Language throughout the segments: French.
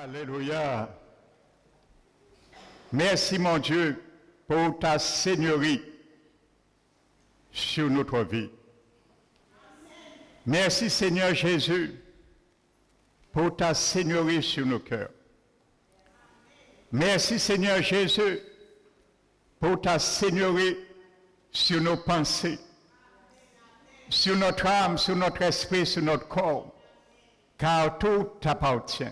Alléluia. Merci mon Dieu pour ta seigneurie sur notre vie. Merci Seigneur Jésus pour ta seigneurie sur nos cœurs. Merci Seigneur Jésus pour ta seigneurie sur nos pensées, sur notre âme, sur notre esprit, sur notre corps, car tout t'appartient.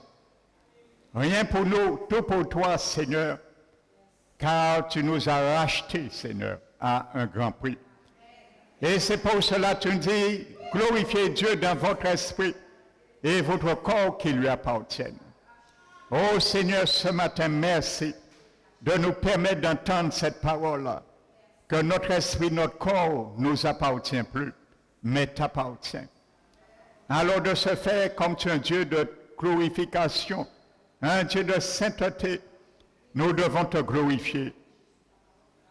Rien pour nous, tout pour toi, Seigneur, car tu nous as rachetés, Seigneur, à un grand prix. Et c'est pour cela que tu nous dis, glorifiez Dieu dans votre esprit et votre corps qui lui appartiennent. Oh Seigneur, ce matin, merci de nous permettre d'entendre cette parole-là, que notre esprit, notre corps ne nous appartient plus, mais t'appartient. Alors de ce fait, comme tu es un Dieu de glorification, un Dieu de sainteté, nous devons te glorifier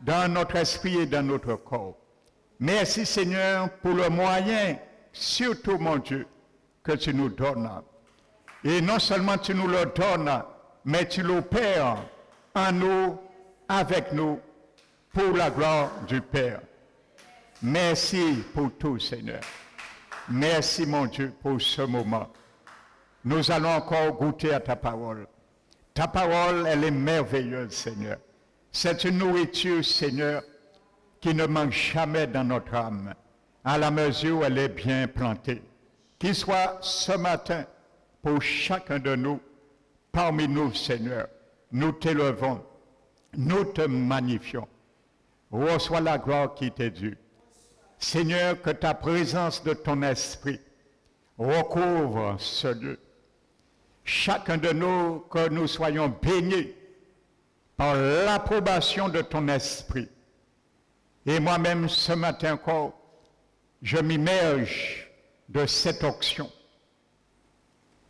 dans notre esprit et dans notre corps. Merci Seigneur pour le moyen, surtout mon Dieu, que tu nous donnes. Et non seulement tu nous le donnes, mais tu l'opères en nous, avec nous, pour la gloire du Père. Merci pour tout Seigneur. Merci mon Dieu pour ce moment. Nous allons encore goûter à ta parole. Ta parole, elle est merveilleuse, Seigneur. C'est une nourriture, Seigneur, qui ne manque jamais dans notre âme, à la mesure où elle est bien plantée. Qu'il soit ce matin, pour chacun de nous, parmi nous, Seigneur, nous t'élevons, nous te magnifions. Reçois la gloire qui t'est due. Seigneur, que ta présence de ton esprit recouvre ce lieu. Chacun de nous, que nous soyons baignés par l'approbation de ton esprit. Et moi-même, ce matin encore, je m'immerge de cette onction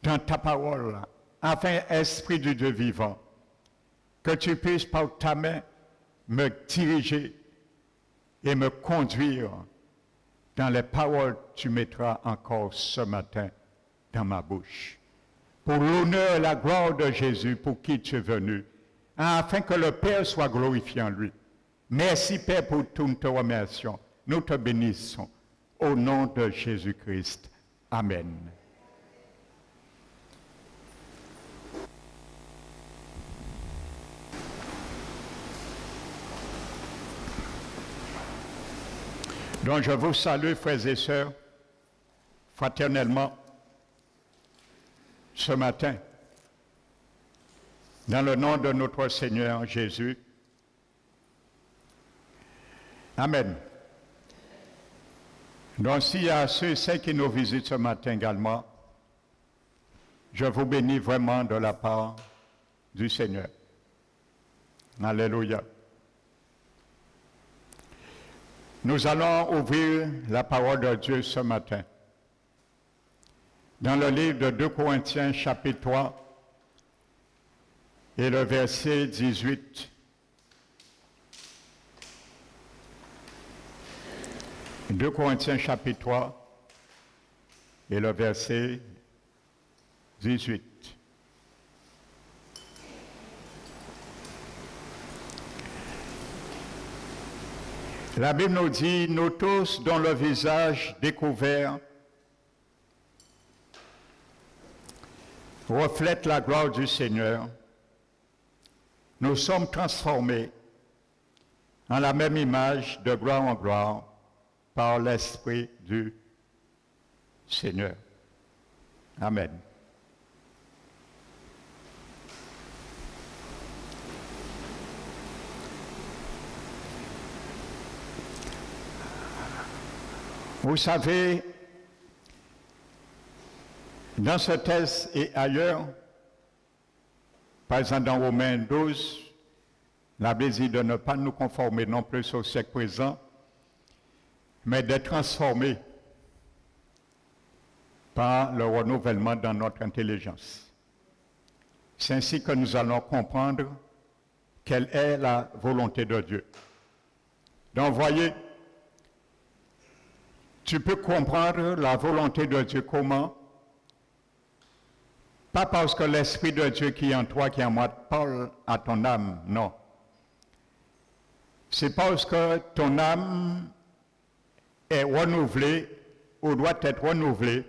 dans ta parole, afin, Esprit du Dieu vivant, que tu puisses par ta main me diriger et me conduire dans les paroles que tu mettras encore ce matin dans ma bouche. Pour l'honneur et la gloire de Jésus, pour qui tu es venu, afin que le Père soit glorifié en lui. Merci Père pour tout, nous te remercions. Nous te bénissons. Au nom de Jésus-Christ. Amen. Donc je vous salue, frères et sœurs, fraternellement, ce matin, dans le nom de notre Seigneur Jésus. Amen. Donc s'il y a ceux qui nous visitent ce matin également, je vous bénis vraiment de la part du Seigneur. Alléluia. Nous allons ouvrir la parole de Dieu ce matin. Dans le livre de 2 Corinthiens, chapitre 3, et le verset 18. 2 Corinthiens, chapitre 3, et le verset 18. La Bible nous dit, nous tous dont le visage découvert reflète la gloire du Seigneur, nous sommes transformés en la même image de gloire en gloire par l'Esprit du Seigneur. Amen. Vous savez, dans ce texte et ailleurs, par exemple dans Romains 12, la Bible dit de ne pas nous conformer non plus au siècle présent, mais d'être transformés par le renouvellement dans notre intelligence. C'est ainsi que nous allons comprendre quelle est la volonté de Dieu. Donc voyez, tu peux comprendre la volonté de Dieu comment? Pas parce que l'Esprit de Dieu qui est en toi, qui est en moi, parle à ton âme, non. C'est parce que ton âme est renouvelée ou doit être renouvelée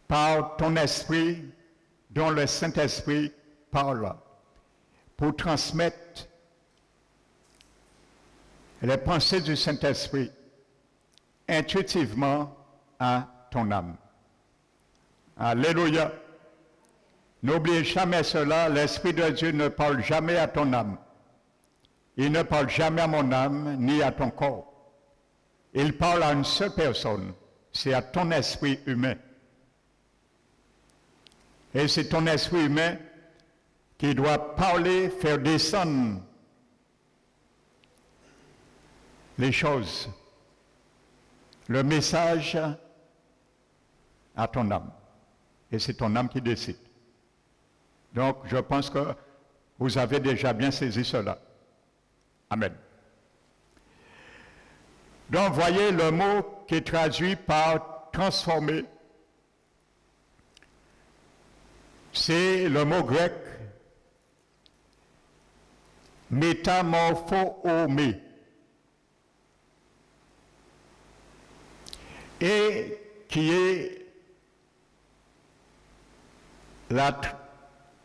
par ton esprit dont le Saint-Esprit parle pour transmettre les pensées du Saint-Esprit intuitivement à ton âme. Alléluia. N'oubliez jamais cela, l'Esprit de Dieu ne parle jamais à ton âme. Il ne parle jamais à mon âme ni à ton corps. Il parle à une seule personne, c'est à ton esprit humain. Et c'est ton esprit humain qui doit parler, faire descendre les choses, le message à ton âme. Et c'est ton âme qui décide. Donc, je pense que vous avez déjà bien saisi cela. Amen. Donc, voyez le mot qui est traduit par transformer. C'est le mot grec métamorphomé. Et qui est la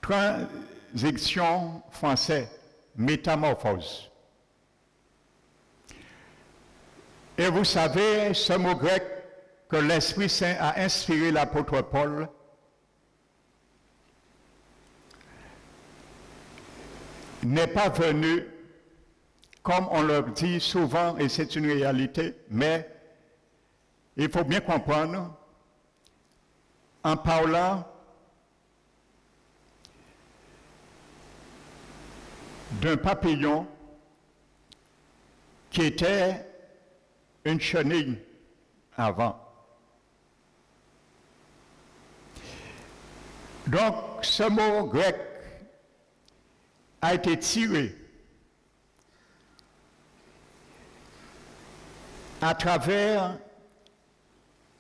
transition française, métamorphose. Et vous savez, ce mot grec que l'Esprit Saint a inspiré l'apôtre Paul, n'est pas venu, comme on le dit souvent, et c'est une réalité, mais il faut bien comprendre, en parlant d'un papillon qui était une chenille avant. Donc, ce mot grec a été tiré à travers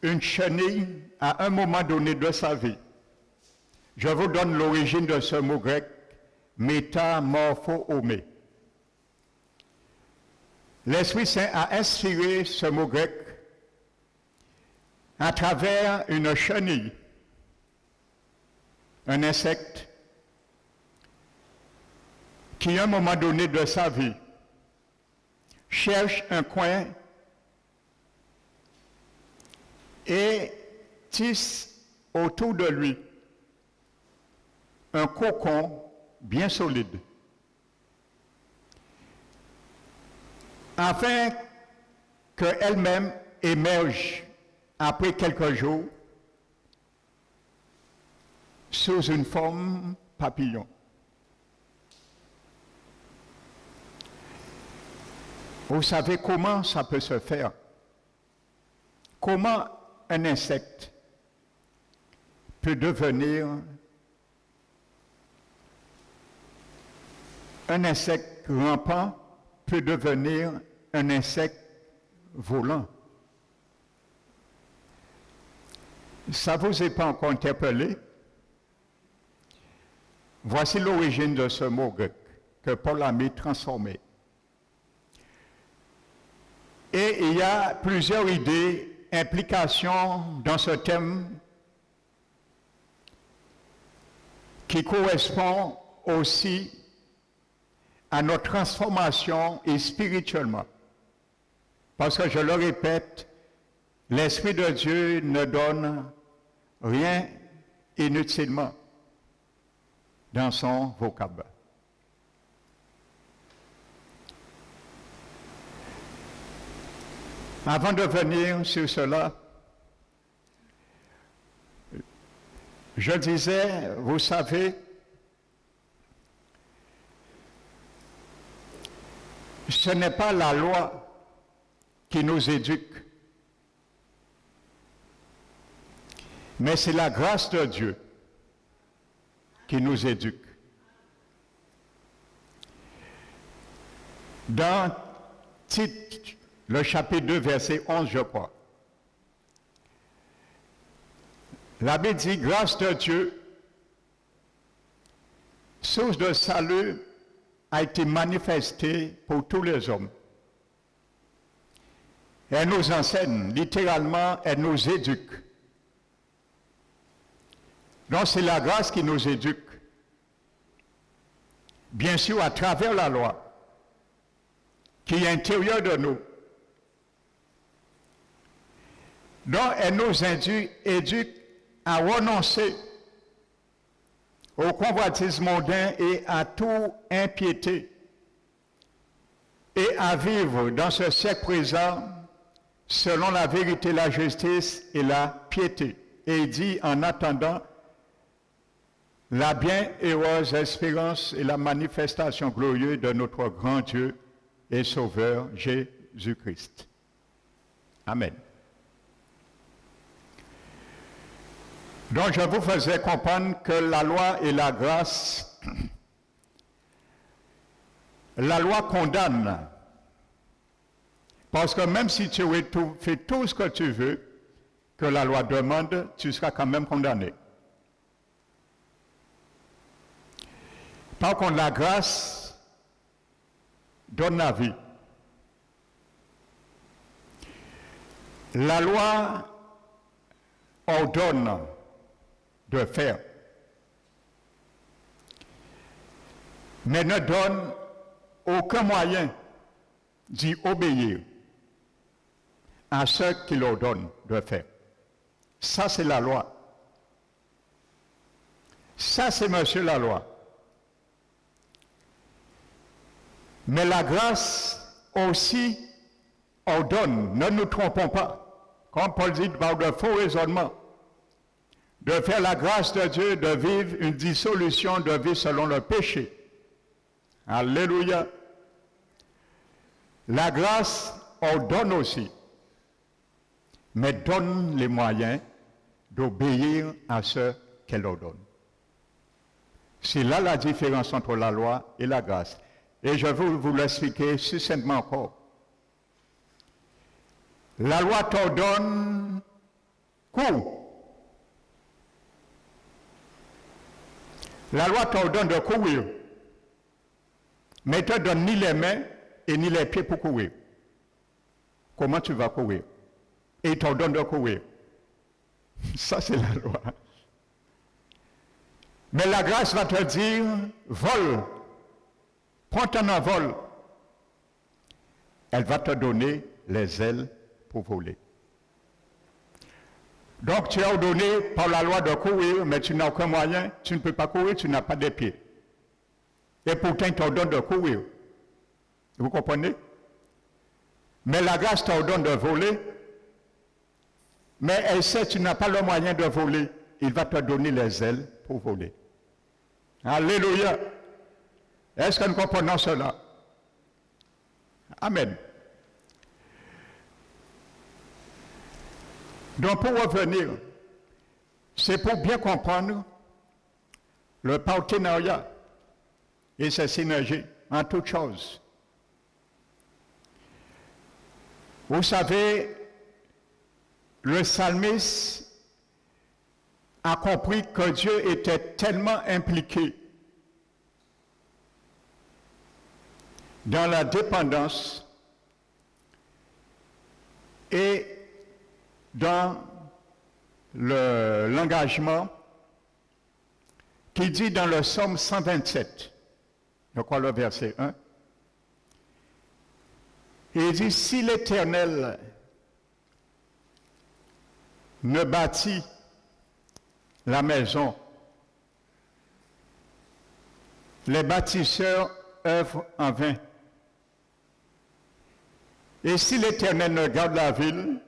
une chenille à un moment donné de sa vie. Je vous donne l'origine de ce mot grec, métamorphomé. L'Esprit Saint a inspiré ce mot grec à travers une chenille, un insecte, qui à un moment donné de sa vie cherche un coin et tisse autour de lui un cocon bien solide, afin qu'elle-même émerge après quelques jours sous une forme papillon. Vous savez comment ça peut se faire? Comment un insecte peut devenir un insecte rampant peut devenir un insecte volant. Ça ne vous est pas encore interpellé? Voici l'origine de ce mot grec que Paul a mis transformé. Et il y a plusieurs idées, implications dans ce thème qui correspondent aussi à notre transformation et spirituellement. Parce que je le répète, l'Esprit de Dieu ne donne rien inutilement dans son vocable. Avant de venir sur cela, je disais, vous savez, ce n'est pas la loi qui nous éduque, mais c'est la grâce de Dieu qui nous éduque. Dans Tite, le chapitre 2, verset 11, je crois, La Bible dit, grâce de Dieu, source de salut, a été manifestée pour tous les hommes. Elle nous enseigne, littéralement, elle nous éduque. Donc c'est la grâce qui nous éduque. Bien sûr, à travers la loi, qui est intérieure de nous. Donc elle nous éduque à renoncer au convoitisme mondain et à tout impiété, et à vivre dans ce siècle présent selon la vérité, la justice et la piété. Et il dit, en attendant la bienheureuse espérance et la manifestation glorieuse de notre grand Dieu et Sauveur Jésus-Christ. Amen. Donc je vous faisais comprendre que la loi et la grâce, la loi condamne. Parce que même si tu fais tout ce que tu veux, que la loi demande, tu seras quand même condamné. Par contre, la grâce donne la vie. La loi ordonne de faire, mais ne donne aucun moyen d'y obéir à ceux qui l'ordonnent de faire. Ça, c'est la loi. Ça, c'est monsieur la loi. Mais la grâce aussi ordonne, ne nous trompons pas, comme Paul dit par de faux raisonnements, de faire la grâce de Dieu, de vivre une dissolution de vie selon le péché. Alléluia. La grâce ordonne aussi, mais donne les moyens d'obéir à ce qu'elle ordonne. C'est là la différence entre la loi et la grâce. Et je vais vous l'expliquer succinctement encore. La loi t'ordonne cours. La loi t'ordonne de courir, mais ne te donne ni les mains et ni les pieds pour courir. Comment tu vas courir? Et il t'ordonne de courir. Ça, c'est la loi. Mais la grâce va te dire, vole, prends ton envol. Elle va te donner les ailes pour voler. Donc tu es ordonné par la loi de courir, mais tu n'as aucun moyen, tu ne peux pas courir, tu n'as pas de pieds. Et pourtant, il t'ordonne de courir. Vous comprenez? Mais la grâce t'ordonne de voler, mais elle sait que tu n'as pas le moyen de voler. Il va te donner les ailes pour voler. Alléluia. Est-ce que nous comprenons cela? Amen. Donc pour revenir, c'est pour bien comprendre le partenariat et sa synergie en toutes choses. Vous savez, le psalmiste a compris que Dieu était tellement impliqué dans la dépendance et dans l'engagement qui dit dans le psaume 127, je crois le verset 1, il dit, si l'Éternel ne bâtit la maison, les bâtisseurs œuvrent en vain. Et si l'Éternel ne garde la ville,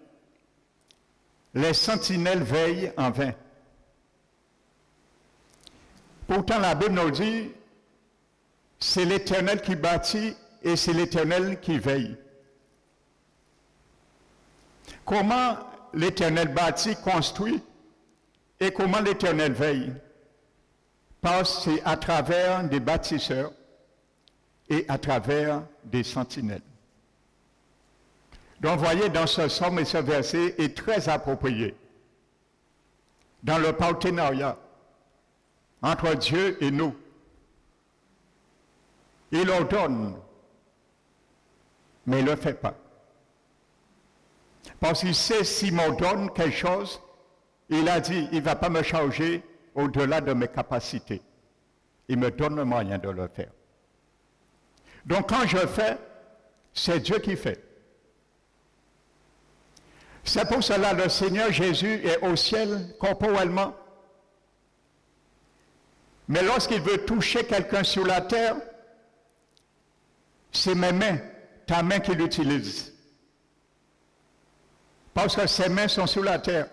les sentinelles veillent en vain. Pourtant, la Bible nous dit, c'est l'Éternel qui bâtit et c'est l'Éternel qui veille. Comment l'Éternel bâtit, construit, et comment l'Éternel veille? Parce que c'est à travers des bâtisseurs et à travers des sentinelles. Donc, voyez, dans ce psaume et ce verset est très approprié. dans le partenariat entre Dieu et nous. Il ordonne, mais il ne le fait pas. Parce qu'il sait s'il m'ordonne quelque chose, il a dit, il ne va pas me charger au-delà de mes capacités. Il me donne le moyen de le faire. Donc quand je fais, c'est Dieu qui fait. C'est pour cela que le Seigneur Jésus est au ciel corporellement. Mais lorsqu'il veut toucher quelqu'un sur la terre, c'est mes mains, ta main qu'il utilise. Parce que ses mains sont sur la terre.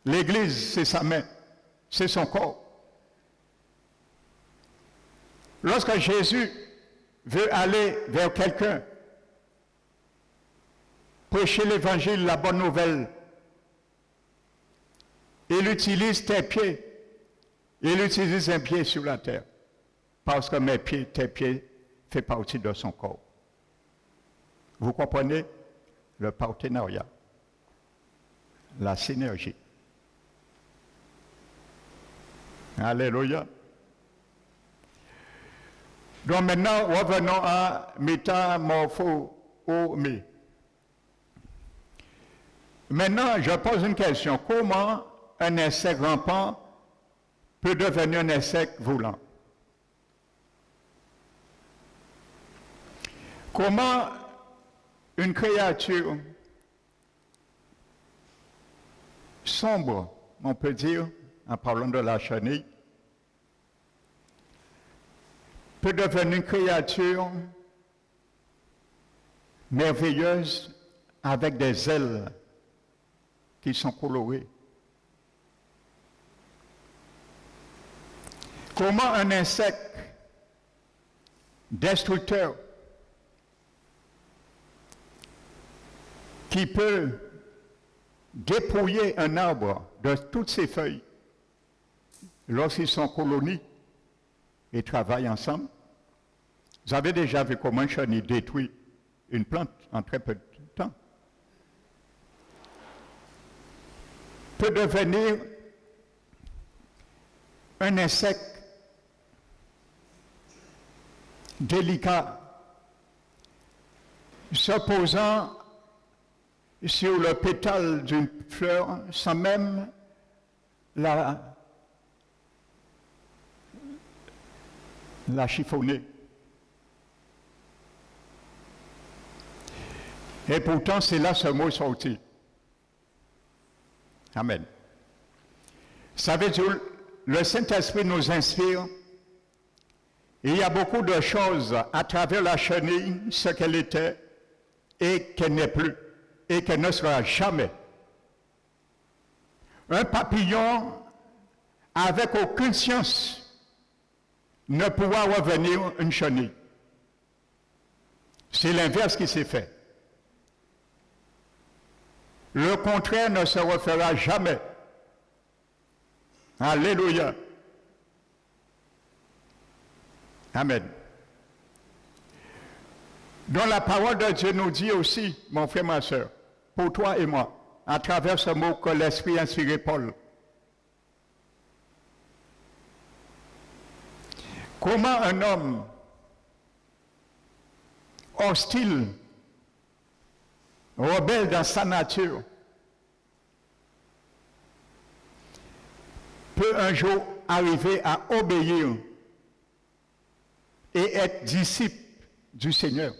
L'Église, c'est sa main, c'est son corps. Lorsque Jésus veut aller vers quelqu'un, prêcher l'évangile, la bonne nouvelle, il utilise tes pieds, il utilise un pied sur la terre, parce que mes pieds, tes pieds, fait partie de son corps. Vous comprenez le partenariat, la synergie. Alléluia. Donc maintenant, revenons à métamorphomie. Maintenant, je pose une question. Comment un insecte rampant peut devenir un insecte volant? Comment une créature sombre, on peut dire, en parlant de la chenille, peut devenir une créature merveilleuse avec des ailes qui sont colorées? Comment un insecte destructeur qui peut dépouiller un arbre de toutes ses feuilles lorsqu'ils sont en colonie et travaillent ensemble? Vous avez déjà vu comment une chenille détruit une plante en très peu de temps? Peut devenir un insecte délicat, se posant sur le pétale d'une fleur sans même la chiffonner. Et pourtant, c'est là ce mot sorti. Amen. Ça veut dire, le Saint-Esprit nous inspire. Il y a beaucoup de choses à travers la chenille, ce qu'elle était et qu'elle n'est plus, et qu'elle ne sera jamais. Un papillon avec aucune science ne pourra revenir une chenille. C'est l'inverse qui s'est fait. Le contraire ne se refera jamais. Alléluia. Amen. Donc la parole de Dieu nous dit aussi, mon frère, ma soeur, pour toi et moi, à travers ce mot que l'Esprit a inspiré Paul. Comment un homme hostile, rebelle dans sa nature, peut un jour arriver à obéir et être disciple du Seigneur.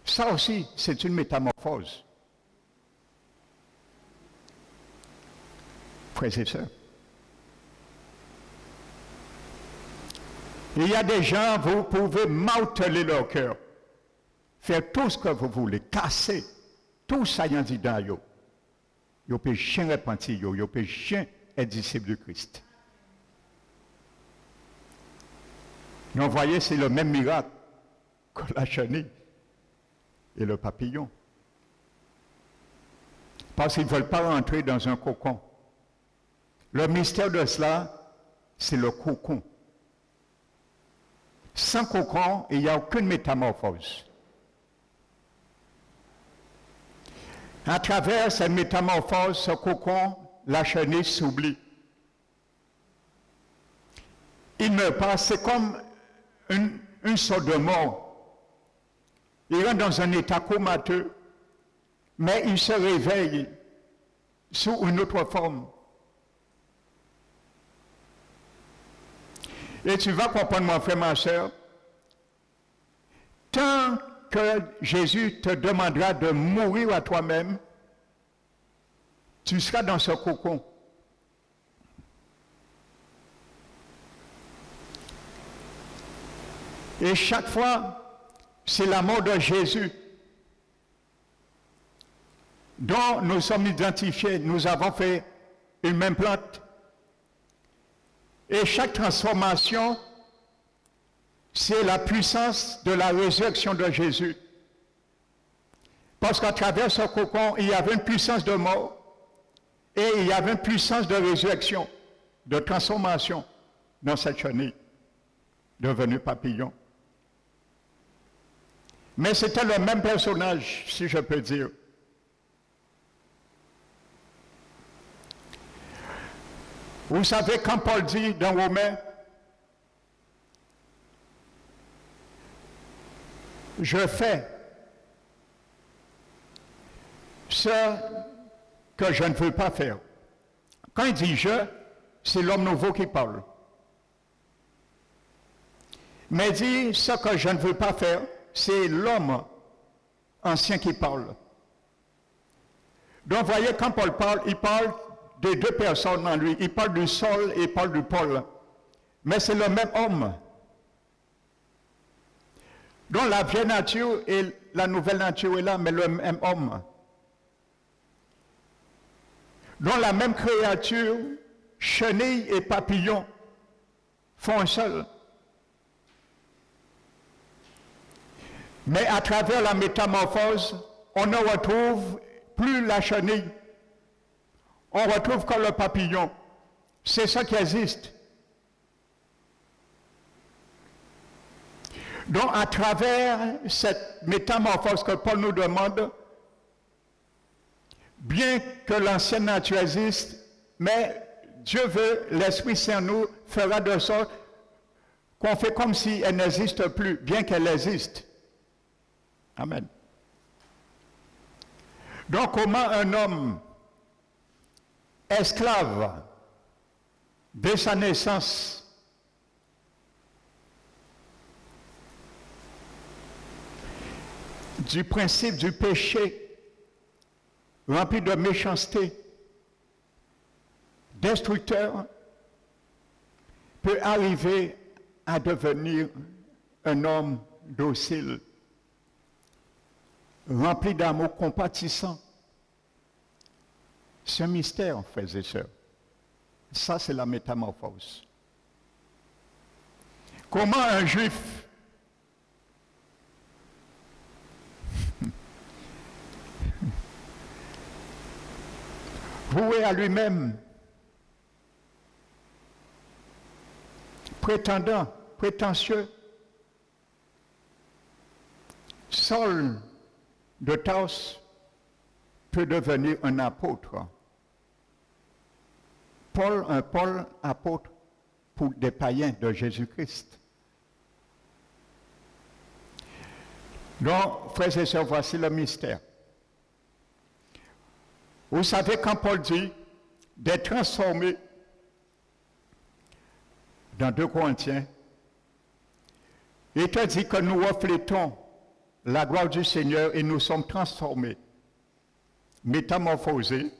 Ça aussi, c'est une métamorphose. Frères et sœurs. Il y a des gens, vous pouvez marteler leur cœur, faire tout ce que vous voulez, casser tout ça, y en dit dans eux. Ils ne peuvent jamais repentir, ils ne peuvent jamais être disciples de Christ. Donc, vous voyez, c'est le même miracle que la chenille et le papillon. Parce qu'ils ne veulent pas rentrer dans un cocon. Le mystère de cela, c'est le cocon. Sans cocon, il n'y a aucune métamorphose. À travers cette métamorphose, ce cocon, la chenille s'oublie. Il meurt pas, c'est comme une sorte de mort. Il rentre dans un état comateux, mais il se réveille sous une autre forme. Et tu vas comprendre, mon frère, ma soeur, tant que Jésus te demandera de mourir à toi-même, tu seras dans ce cocon. Et chaque fois, c'est la mort de Jésus dont nous sommes identifiés. Nous avons fait une même plante. Et chaque transformation, c'est la puissance de la résurrection de Jésus. Parce qu'à travers ce cocon, il y avait une puissance de mort et il y avait une puissance de résurrection, de transformation dans cette chenille devenue papillon. Mais c'était le même personnage, si je peux dire. Vous savez, quand Paul dit dans Romains, je fais ce que je ne veux pas faire. Quand il dit je, c'est l'homme nouveau qui parle. Mais il dit ce que je ne veux pas faire, c'est l'homme ancien qui parle. Donc, vous voyez, quand Paul parle, il parle de deux personnes en lui. Il parle du Saul et il parle du Paul. Mais c'est le même homme. Donc, la vieille nature et la nouvelle nature est là, mais le même homme. Donc, la même créature, chenille et papillon, font un seul. Mais à travers la métamorphose, on ne retrouve plus la chenille. On retrouve comme le papillon. C'est ça qui existe. Donc, à travers cette métamorphose que Paul nous demande, bien que l'ancienne nature existe, mais Dieu veut, l'Esprit Saint nous fera de sorte qu'on fait comme si elle n'existe plus, bien qu'elle existe. Amen. Donc, comment un homme esclave dès sa naissance du principe du péché, rempli de méchanceté, destructeur, peut arriver à devenir un homme docile, rempli d'amour compatissant. C'est un mystère, frères et sœurs. Ça, c'est la métamorphose. Comment un juif voué à lui-même, prétendant, prétentieux, Saul de Tarse peut devenir un apôtre. Un Paul apôtre pour des païens de Jésus-Christ. Donc, frères et sœurs, voici le mystère. Vous savez, quand Paul dit d'être transformé dans 2 Corinthiens, il te dit que nous reflétons la gloire du Seigneur et nous sommes transformés, métamorphosés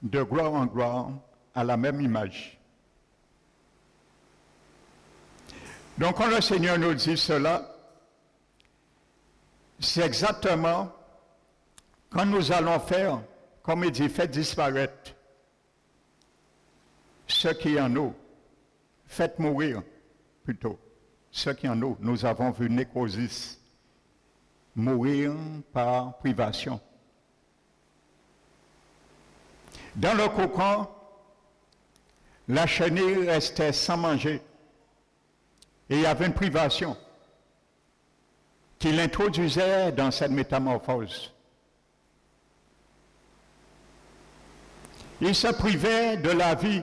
de gloire en gloire à la même image. Donc quand le Seigneur nous dit cela, c'est exactement quand nous allons faire, comme il dit, faites disparaître ce qui est en nous, faites mourir plutôt ce qui est en nous. Nous avons vu nécrosis, mourir par privation. Dans le cocon, la chenille restait sans manger. Et il y avait une privation qui l'introduisait dans cette métamorphose. Il se privait de la vie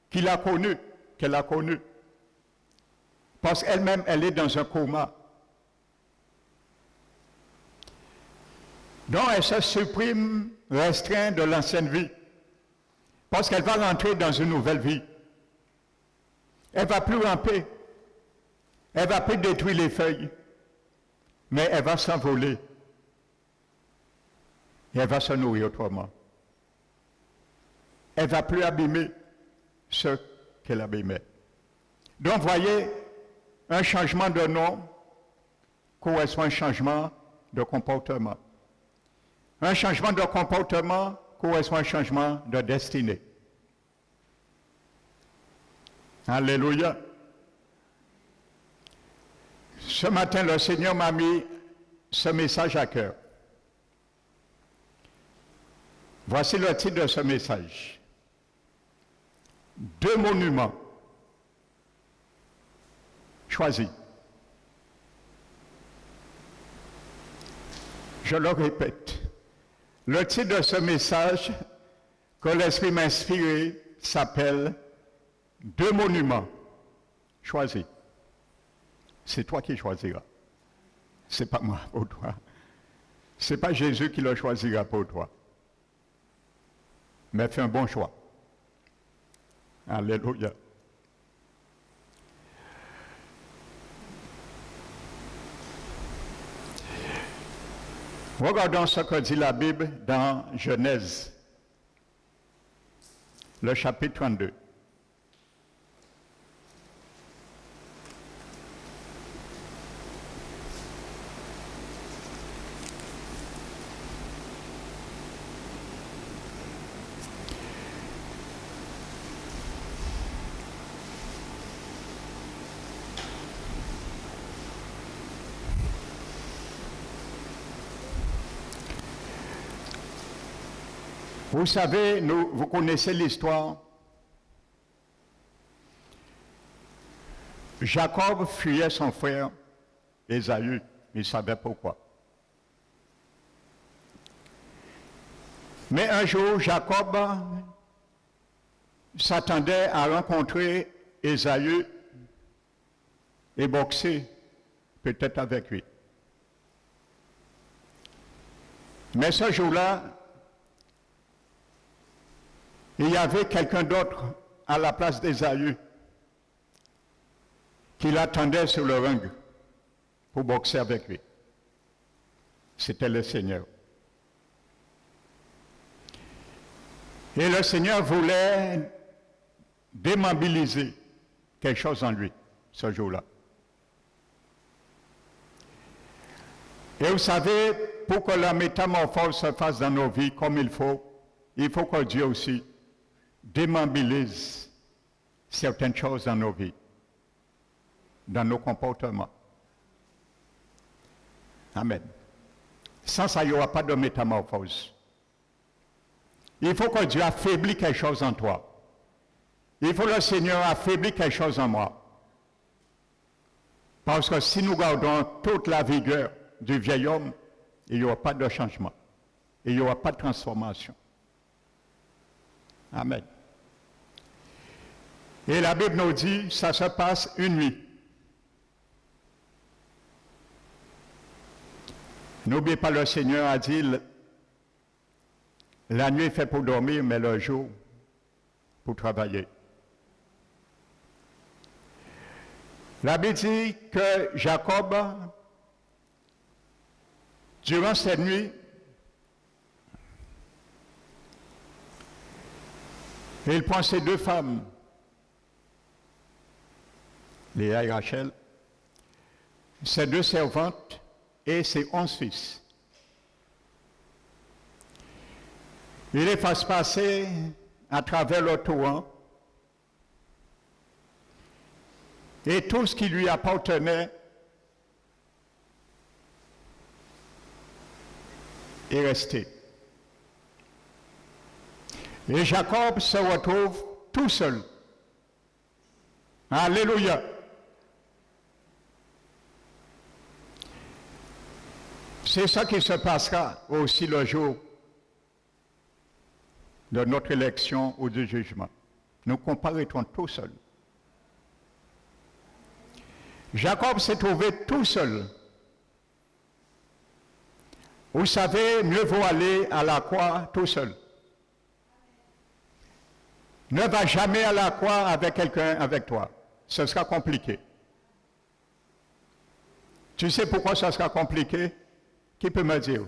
qu'il a connue, qu'elle a connue. Parce qu'elle-même, elle est dans un coma. Donc, elle se supprime, restreint de l'ancienne vie. Parce qu'elle va rentrer dans une nouvelle vie. Elle ne va plus ramper. Elle ne va plus détruire les feuilles. Mais elle va s'envoler. Et elle va se nourrir autrement. Elle ne va plus abîmer ce qu'elle abîmait. Donc, voyez, un changement de nom correspond à un changement de comportement. Un changement de comportement correspond à un changement de destinée. Alléluia. Ce matin, le Seigneur m'a mis ce message à cœur. Voici le titre de ce message. 2 monuments choisis. Je le répète. Le titre de ce message que l'Esprit m'a inspiré s'appelle 2 monuments choisis. C'est toi qui choisiras. Ce n'est pas moi pour toi. Ce n'est pas Jésus qui le choisira pour toi. Mais fais un bon choix. Alléluia. Regardons ce que dit la Bible dans Genèse, le chapitre 32. Vous savez, vous connaissez l'histoire. Jacob fuyait son frère Ésaü. Il savait pourquoi. Mais un jour, Jacob s'attendait à rencontrer Ésaü et boxer, peut-être avec lui. Mais ce jour-là, il y avait quelqu'un d'autre à la place d'Ésaü qui l'attendait sur le ring pour boxer avec lui. C'était le Seigneur. Et le Seigneur voulait démobiliser quelque chose en lui ce jour-là. Et vous savez, pour que la métamorphose se fasse dans nos vies comme il faut que Dieu aussi démobilise certaines choses dans nos vies, dans nos comportements. Amen. Sans ça, il n'y aura pas de métamorphose. Il faut que Dieu affaiblisse quelque chose en toi. Il faut que le Seigneur affaiblit quelque chose en moi. Parce que si nous gardons toute la vigueur du vieil homme, il n'y aura pas de changement. Il n'y aura pas de transformation. Amen. Et la Bible nous dit, ça se passe une nuit. N'oubliez pas, le Seigneur a dit, la nuit est faite pour dormir, mais le jour pour travailler. La Bible dit que Jacob, durant cette nuit, il prend ses 2 femmes, Léa et Rachel, ses 2 servantes et ses 11 fils. Il les fasse passer à travers le torrent et tout ce qui lui appartenait est resté. Et Jacob se retrouve tout seul. Alléluia. C'est ça qui se passera aussi le jour de notre élection ou du jugement. Nous comparaîtrons tout seuls. Jacob s'est trouvé tout seul. Vous savez, mieux vaut aller à la croix tout seul. Ne va jamais à la croix avec quelqu'un avec toi. Ce sera compliqué. Tu sais pourquoi ça sera compliqué? Qui peut me dire?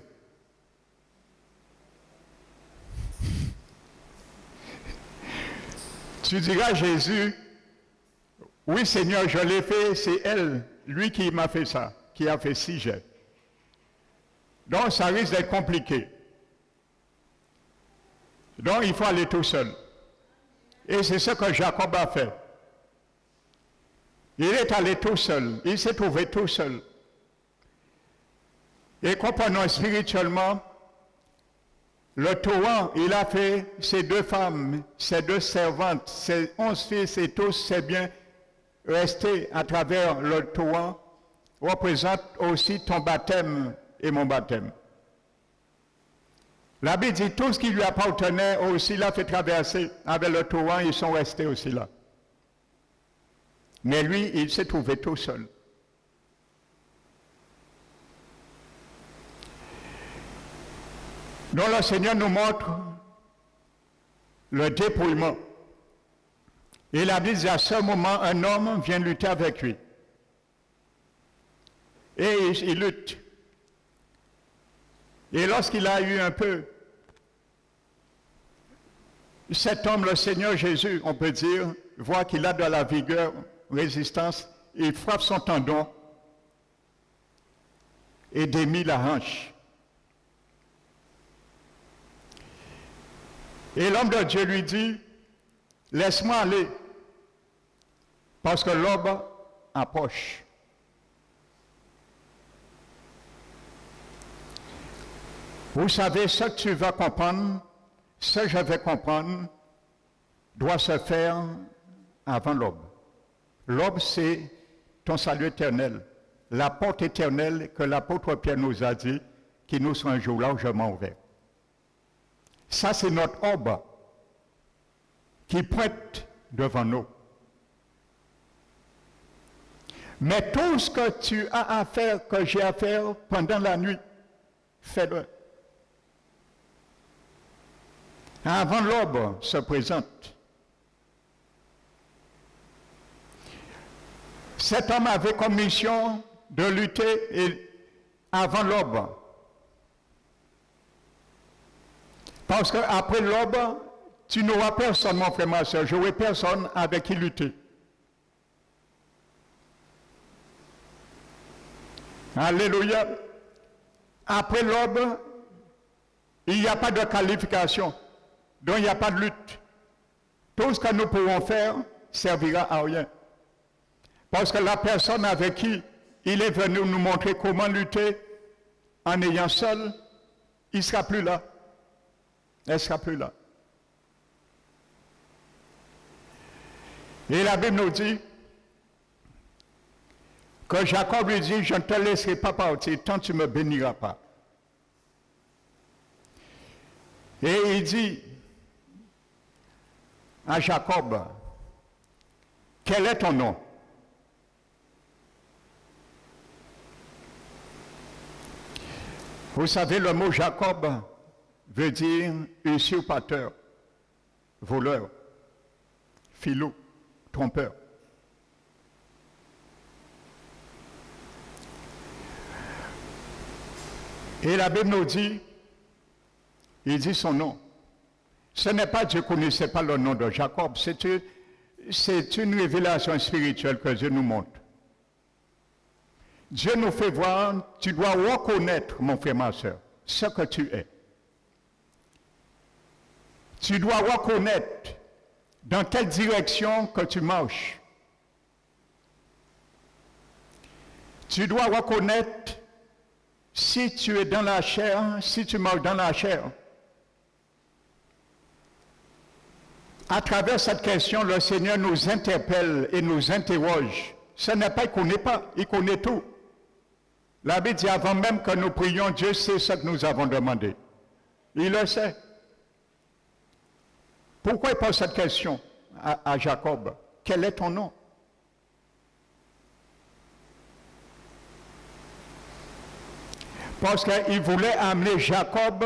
Tu diras à Jésus, oui Seigneur, je l'ai fait, c'est elle, lui qui m'a fait ça, qui a fait 6 jets. Donc ça risque d'être compliqué. Donc il faut aller tout seul. Et c'est ce que Jacob a fait. Il est allé tout seul, il s'est trouvé tout seul. Et comprenons spirituellement, le torrent, il a fait ses 2 femmes, ses 2 servantes, ses 11 fils et tous ses biens restés à travers le torrent, représentent aussi ton baptême et mon baptême. La Bible dit tout ce qui lui appartenait aussi l'a fait traverser avec le torrent, ils sont restés aussi là. Mais lui, il s'est trouvé tout seul. Donc le Seigneur nous montre le dépouillement. Et la Bible dit à ce moment, un homme vient lutter avec lui. Et il lutte. Et lorsqu'il a eu un peu, cet homme, le Seigneur Jésus, on peut dire, voit qu'il a de la vigueur, résistance, il frappe son tendon et démit la hanche. Et l'homme de Dieu lui dit, laisse-moi aller, parce que l'aube approche. Vous savez, ce que tu vas comprendre, ce que je vais comprendre, doit se faire avant l'aube. L'aube, c'est ton salut éternel, la porte éternelle que l'apôtre Pierre nous a dit, qui nous sera un jour largement ouvert. Ça, c'est notre aube qui pointe devant nous. Mais tout ce que tu as à faire, que j'ai à faire pendant la nuit, fais-le. Avant l'aube se présente. Cet homme avait comme mission de lutter avant l'aube. Parce qu'après l'aube, tu n'auras personne, mon frère, ma soeur, je n'aurai personne avec qui lutter. Alléluia. Après l'aube, il n'y a pas de qualification, donc il n'y a pas de lutte. Tout ce que nous pouvons faire servira à rien. Parce que la personne avec qui il est venu nous montrer comment lutter en ayant seul, il ne sera plus là. Elle ne sera plus là. Et la Bible nous dit que Jacob lui dit, je ne te laisserai pas partir tant que tu ne me béniras pas. Et il dit à Jacob, quel est ton nom? Vous savez, le mot Jacob veut dire usurpateur, voleur, filou, trompeur. Et la Bible nous dit, il dit son nom. Ce n'est pas Dieu ne connaissait pas le nom de Jacob, c'est une révélation spirituelle que Dieu nous montre. Dieu nous fait voir, tu dois reconnaître, mon frère, ma soeur, ce que tu es. Tu dois reconnaître dans quelle direction que tu marches. Tu dois reconnaître si tu es dans la chair, si tu marches dans la chair. À travers cette question, le Seigneur nous interpelle et nous interroge. Ce n'est pas qu'il ne connaît pas, il connaît tout. La Bible dit avant même que nous prions, Dieu sait ce que nous avons demandé. Il le sait. Pourquoi il pose cette question à Jacob? Quel est ton nom? Parce qu'il voulait amener Jacob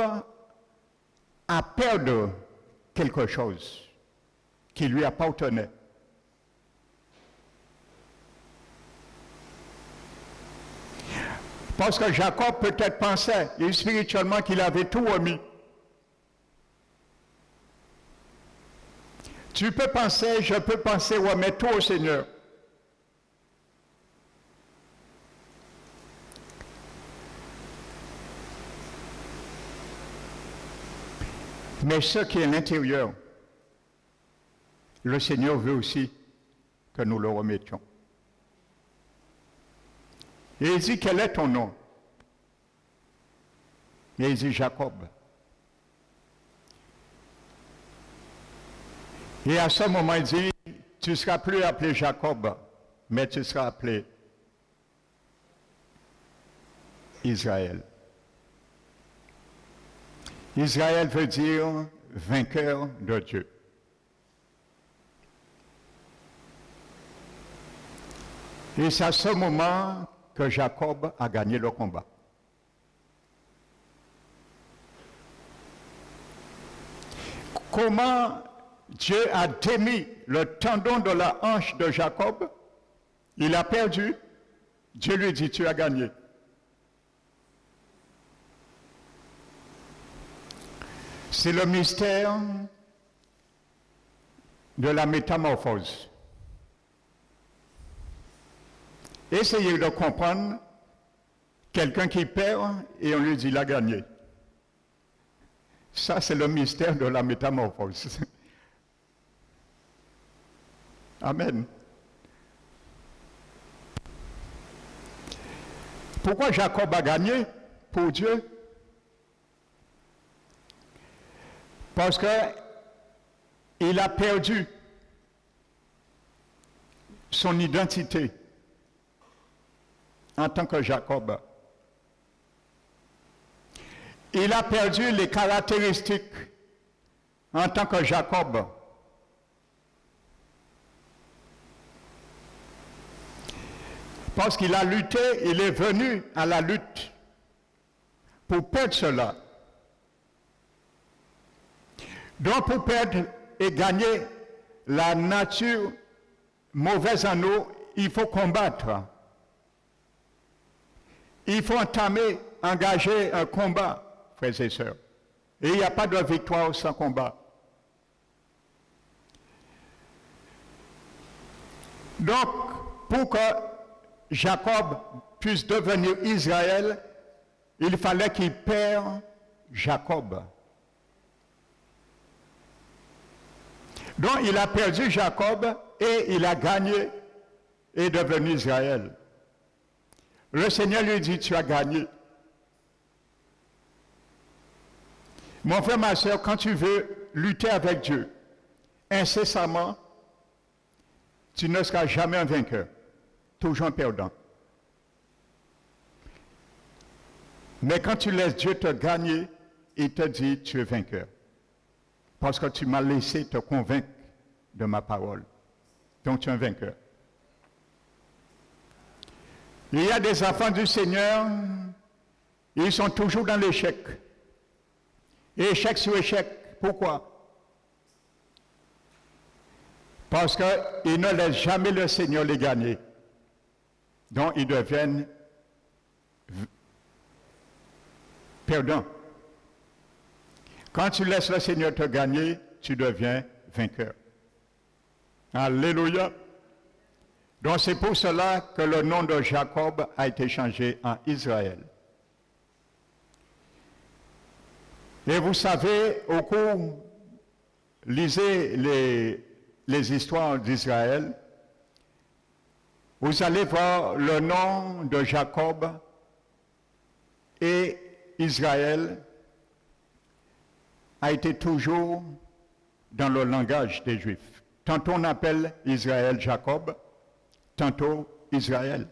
à perdre quelque chose qui lui appartenait. Parce que Jacob peut-être pensait spirituellement qu'il avait tout remis. Tu peux penser, je peux penser remettre tout au Seigneur. Mais ce qui est l'intérieur, le Seigneur veut aussi que nous le remettions. Et il dit, quel est ton nom? Et il dit, Jacob. Et à ce moment, il dit, tu ne seras plus appelé Jacob, mais tu seras appelé Israël. Israël veut dire vainqueur de Dieu. Et c'est à ce moment que Jacob a gagné le combat. Comment Dieu a démis le tendon de la hanche de Jacob? Il a perdu. Dieu lui dit, tu as gagné. C'est le mystère de la métamorphose. Essayez de comprendre quelqu'un qui perd et on lui dit il a gagné. Ça, c'est le mystère de la métamorphose. Amen. Pourquoi Jacob a gagné pour Dieu? Parce qu'il a perdu son identité en tant que Jacob. Il a perdu les caractéristiques en tant que Jacob. Parce qu'il a lutté, il est venu à la lutte pour perdre cela. Donc pour perdre et gagner la nature mauvaise en nous, il faut combattre. Il faut engager un combat, frères et sœurs. Et il n'y a pas de victoire sans combat. Donc, pour que Jacob puisse devenir Israël, il fallait qu'il perde Jacob. Donc, il a perdu Jacob et il a gagné et est devenu Israël. Le Seigneur lui dit, tu as gagné. Mon frère, ma soeur, quand tu veux lutter avec Dieu, incessamment, tu ne seras jamais un vainqueur, toujours un perdant. Mais quand tu laisses Dieu te gagner, il te dit, tu es vainqueur. Parce que tu m'as laissé te convaincre de ma parole. Donc tu es un vainqueur. Il y a des enfants du Seigneur, ils sont toujours dans l'échec. Échec sur échec. Pourquoi? Parce qu'ils ne laissent jamais le Seigneur les gagner. Donc ils deviennent perdants. Quand tu laisses le Seigneur te gagner, tu deviens vainqueur. Alléluia. Donc c'est pour cela que le nom de Jacob a été changé en Israël. Et vous savez, au cours, lisez les histoires d'Israël, vous allez voir le nom de Jacob et Israël a été toujours dans le langage des Juifs. Tantôt on appelle Israël Jacob, tantôt Israël.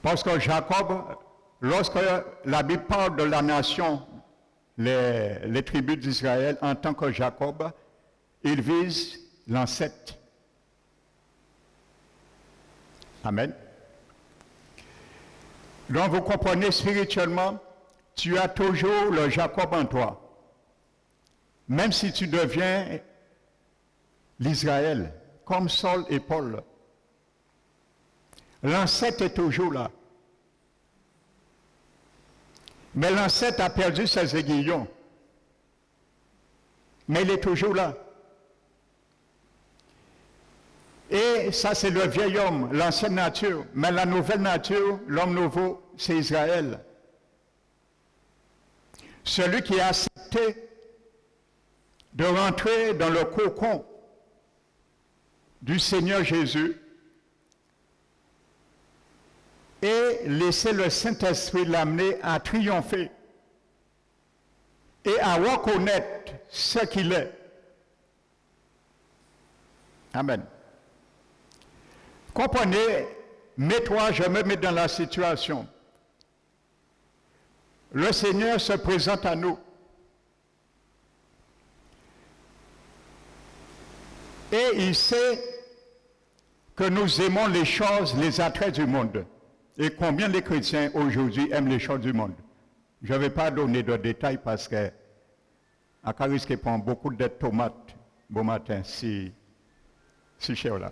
Parce que Jacob, lorsque la Bible parle de la nation, les tribus d'Israël en tant que Jacob, ils visent l'ancêtre. Amen. Donc vous comprenez spirituellement, tu as toujours le Jacob en toi. Même si tu deviens l'Israël, comme Saul et Paul. L'ancêtre est toujours là. Mais l'ancêtre a perdu ses aiguillons. Mais il est toujours là. Et ça, c'est le vieil homme, l'ancienne nature. Mais la nouvelle nature, l'homme nouveau, c'est Israël. Celui qui a accepté de rentrer dans le cocon du Seigneur Jésus et laisser le Saint-Esprit l'amener à triompher et à reconnaître ce qu'il est. Amen. Comprenez, mets-toi, je me mets dans la situation. Le Seigneur se présente à nous. Et il sait que nous aimons les choses, les attraits du monde. Et combien les chrétiens aujourd'hui aiment les choses du monde. Je ne vais pas donner de détails parce que à risque prend beaucoup de tomates bon matin si cher là.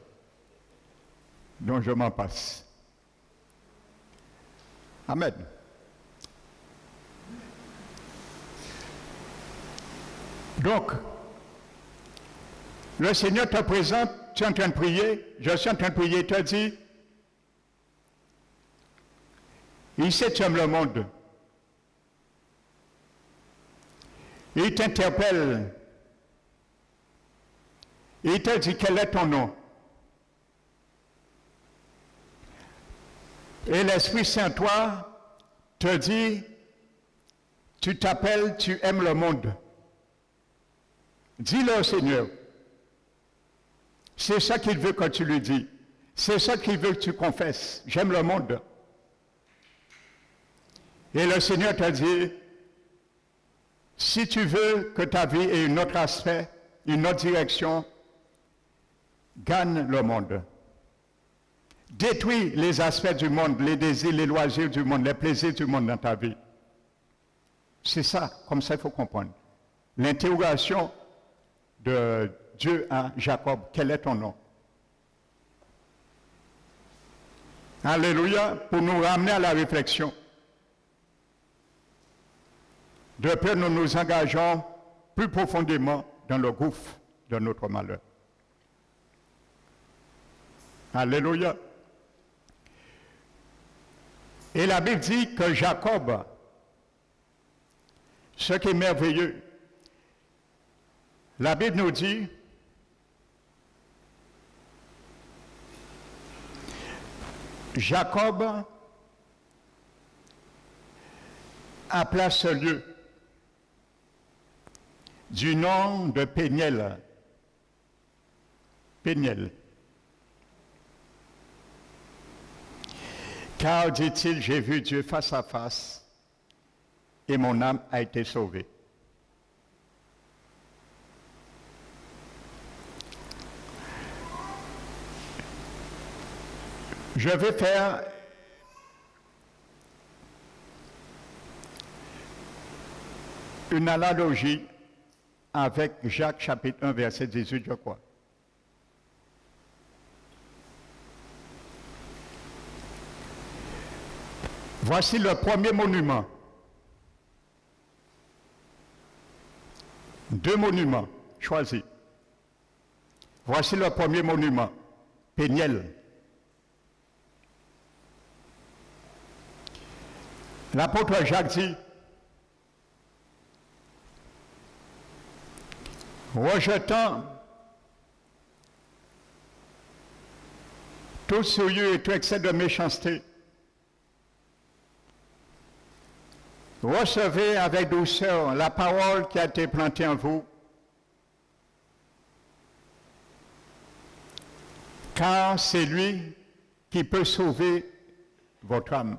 Donc je m'en passe. Amen. Donc, le Seigneur te présente, tu es en train de prier, je suis en train de prier, il te dit, il sait que tu aimes le monde. Il t'interpelle. Il te dit quel est ton nom. Et l'Esprit Saint, toi, te dit, tu t'appelles, tu aimes le monde. Dis-le au Seigneur. C'est ça qu'il veut que tu lui dis. C'est ça qu'il veut que tu confesses. J'aime le monde. Et le Seigneur t'a dit, si tu veux que ta vie ait un autre aspect, une autre direction, gagne le monde. Détruis les aspects du monde, les désirs, les loisirs du monde, les plaisirs du monde dans ta vie. C'est ça, comme ça il faut comprendre. L'interrogation de Dieu à Jacob, quel est ton nom? Alléluia, pour nous ramener à la réflexion. De peur, nous nous engageons plus profondément dans le gouffre de notre malheur. Alléluia. Et la Bible dit que Jacob, ce qui est merveilleux, la Bible nous dit, Jacob appela ce lieu du nom de Péniel. Péniel. Car, dit-il, j'ai vu Dieu face à face et mon âme a été sauvée. Je vais faire une analogie avec Jacques chapitre 1 verset 18, je crois. Voici le premier monument. Deux monuments choisis. Voici le premier monument, Péniel. L'apôtre Jacques dit, rejetant tout souillure et tout excès de méchanceté, recevez avec douceur la parole qui a été plantée en vous, car c'est lui qui peut sauver votre âme.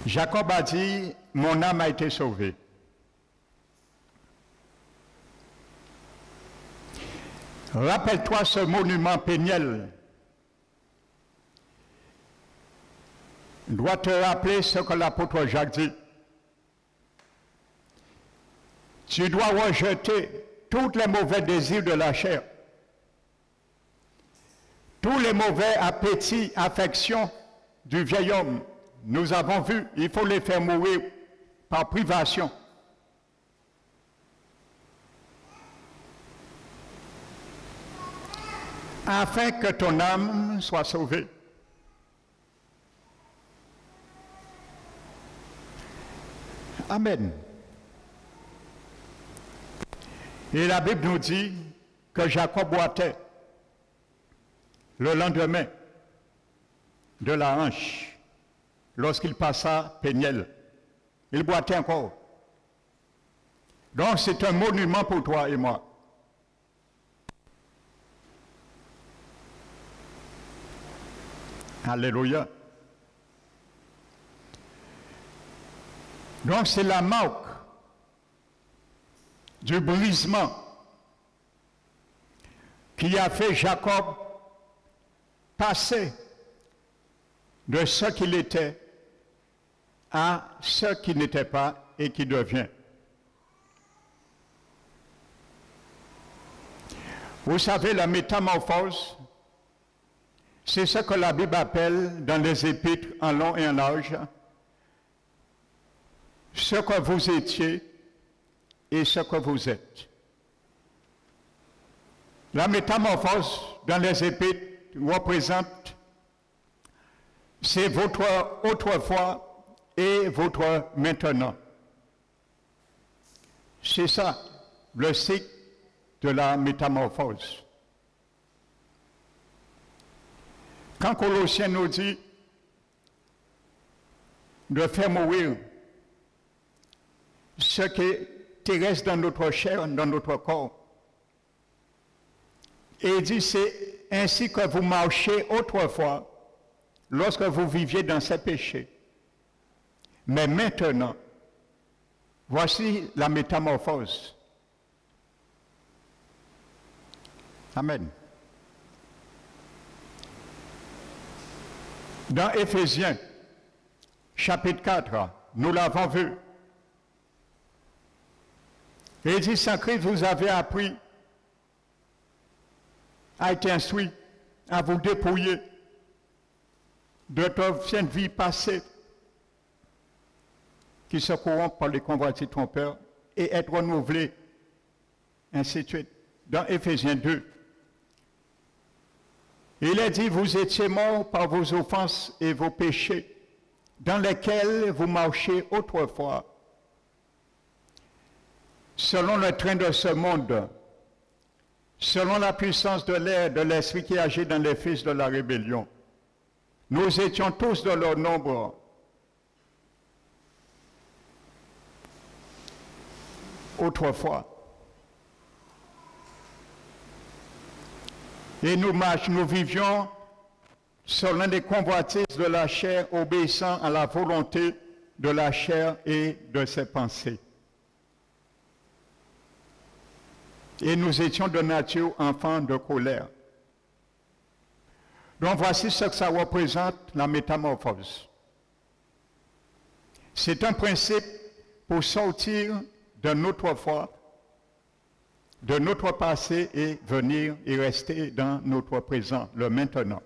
Jacob a dit, mon âme a été sauvée. Rappelle-toi ce monument Péniel. Doit te rappeler ce que l'apôtre Jacques dit. Tu dois rejeter tous les mauvais désirs de la chair, tous les mauvais appétits, affections du vieil homme. Nous avons vu, il faut les faire mourir par privation. Afin que ton âme soit sauvée. Amen. Et la Bible nous dit que Jacob boitait le lendemain de la hanche lorsqu'il passa Péniel. Il boitait encore. Donc c'est un monument pour toi et moi. Alléluia. Donc c'est la marque du brisement qui a fait Jacob passer de ce qu'il était à ce qu'il n'était pas et qui devient. Vous savez, la métamorphose, c'est ce que la Bible appelle dans les épîtres en long et en large, ce que vous étiez et ce que vous êtes. La métamorphose dans les épîtres représente, c'est votre autrefois et votre maintenant. C'est ça, le cycle de la métamorphose. Quand Colossiens nous dit de faire mourir ce qui reste dans notre chair, dans notre corps, et il dit c'est ainsi que vous marchiez autrefois lorsque vous viviez dans ces péchés. Mais maintenant, voici la métamorphose. Amen. Dans Éphésiens, chapitre 4, nous l'avons vu. Et il dit, sans Christ, vous avez appris à être instruit, à vous dépouiller de votre ancienne vie passée qui se corrompt par les convoitises trompeurs et être renouvelé, ainsi de suite. Dans Éphésiens 2, il est dit, vous étiez morts par vos offenses et vos péchés, dans lesquels vous marchiez autrefois, selon le train de ce monde, selon la puissance de l'air, de l'esprit qui agit dans les fils de la rébellion. Nous étions tous de leur nombre. Autrefois. Et nous vivions selon les convoitises de la chair, obéissant à la volonté de la chair et de ses pensées. Et nous étions de nature enfants de colère. Donc voici ce que ça représente, la métamorphose. C'est un principe pour sortir de notre foi, de notre passé et venir et rester dans notre présent, le maintenant.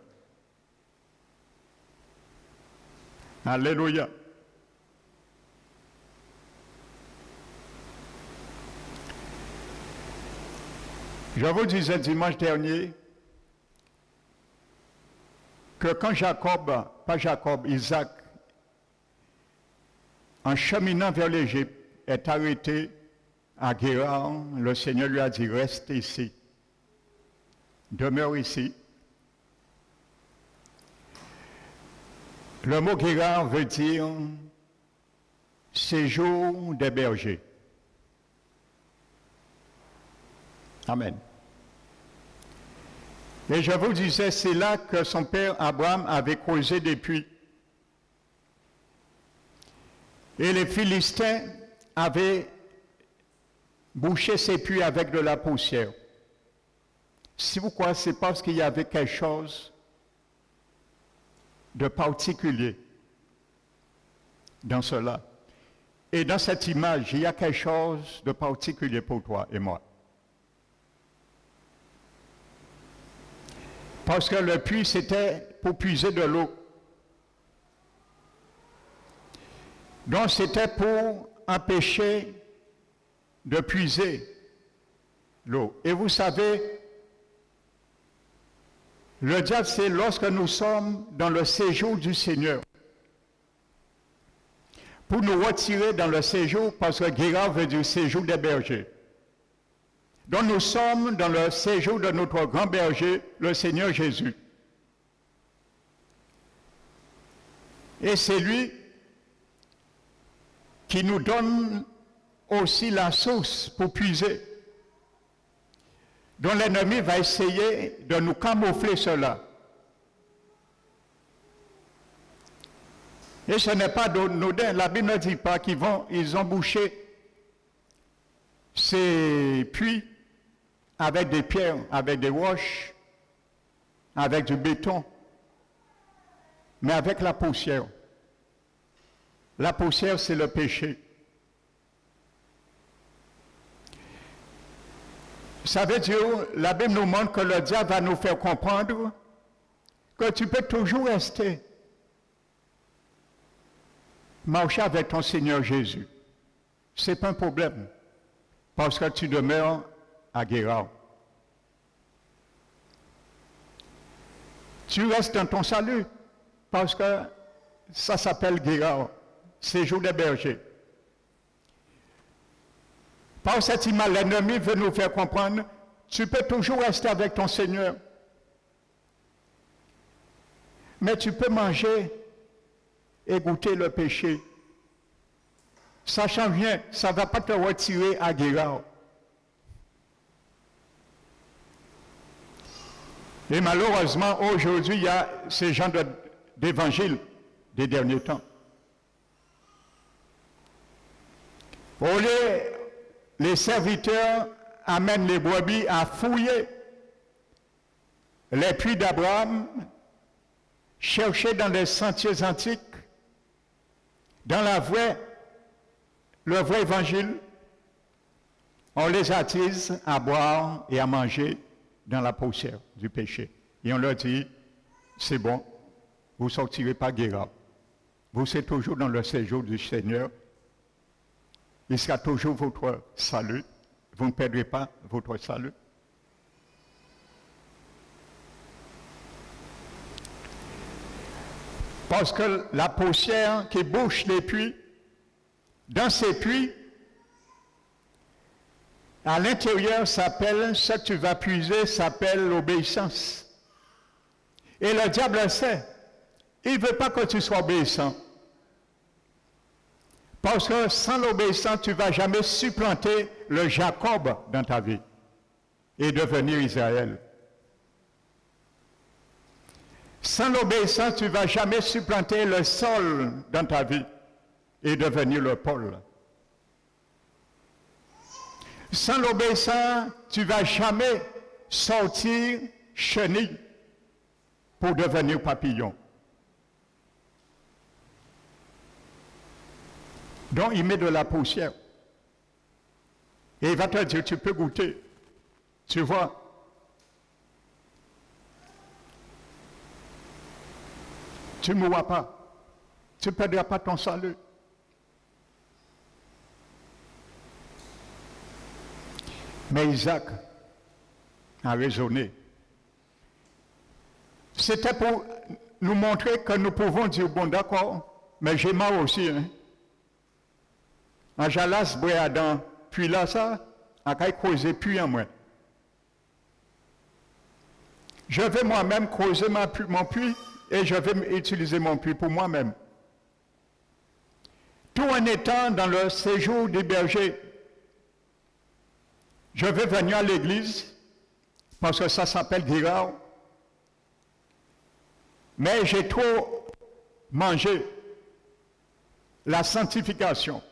Alléluia. Je vous disais dimanche dernier que quand Isaac, en cheminant vers l'Égypte, est arrêté à Guérar, le Seigneur lui a dit, reste ici, demeure ici. Le mot Guérar veut dire séjour des bergers. Amen. Et je vous disais, c'est là que son père Abraham avait creusé des puits. Et les Philistins avaient bouché ces puits avec de la poussière. Si vous croyez, c'est parce qu'il y avait quelque chose de particulier dans cela. Et dans cette image, il y a quelque chose de particulier pour toi et moi. Parce que le puits, c'était pour puiser de l'eau. Donc, c'était pour empêcher de puiser l'eau. Et vous savez, le diable, c'est lorsque nous sommes dans le séjour du Seigneur. Pour nous retirer dans le séjour, parce que Guéra veut dire séjour des bergers. Donc nous sommes dans le séjour de notre grand berger, le Seigneur Jésus. Et c'est lui qui nous donne aussi la source pour puiser. Donc l'ennemi va essayer de nous camoufler cela. Et ce n'est pas anodin. La Bible ne dit pas qu'ils ont bouché ces puits avec des pierres, avec des roches, avec du béton, mais avec la poussière. La poussière, c'est le péché. Ça veut dire, la Bible nous montre que le diable va nous faire comprendre que tu peux toujours rester marcher avec ton Seigneur Jésus. Ce n'est pas un problème, parce que tu demeures à Guérard. Tu restes dans ton salut, parce que ça s'appelle Guérard, séjour des bergers. Par cette image, l'ennemi veut nous faire comprendre, tu peux toujours rester avec ton Seigneur. Mais tu peux manger et goûter le péché. Ça change rien, ça ne va pas te retirer à Guérard. Et malheureusement, aujourd'hui, il y a ces gens d'évangile des derniers temps. Au lieu, les serviteurs amènent les brebis à fouiller les puits d'Abraham, chercher dans les sentiers antiques, dans le vrai évangile. On les attise à boire et à manger dans la poussière du péché. Et on leur dit, c'est bon, vous ne sortirez pas Guérard. Vous serez toujours dans le séjour du Seigneur. Il sera toujours votre salut. Vous ne perdrez pas votre salut. Parce que la poussière qui bouche les puits, dans ces puits, à l'intérieur s'appelle, ce que tu vas puiser s'appelle l'obéissance. Et le diable sait. Il ne veut pas que tu sois obéissant. Parce que sans l'obéissance, tu ne vas jamais supplanter le Jacob dans ta vie et devenir Israël. Sans l'obéissance, tu ne vas jamais supplanter le Saul dans ta vie et devenir le Paul. Sans l'obéissance, tu ne vas jamais sortir chenille pour devenir papillon. Donc, il met de la poussière. Et il va te dire, tu peux goûter. Tu vois. Tu ne mourras pas. Tu ne perdras pas ton salut. Mais Isaac a raisonné. C'était pour nous montrer que nous pouvons dire, bon d'accord, mais j'ai marre aussi. Hein. En jalas, Adam, puis là, ça, à creuser puis en moi. Je vais moi-même creuser mon puits et je vais utiliser mon puits pour moi-même. Tout en étant dans le séjour des bergers, je vais venir à l'église, parce que ça s'appelle Guérard, mais j'ai trop mangé. la sanctification.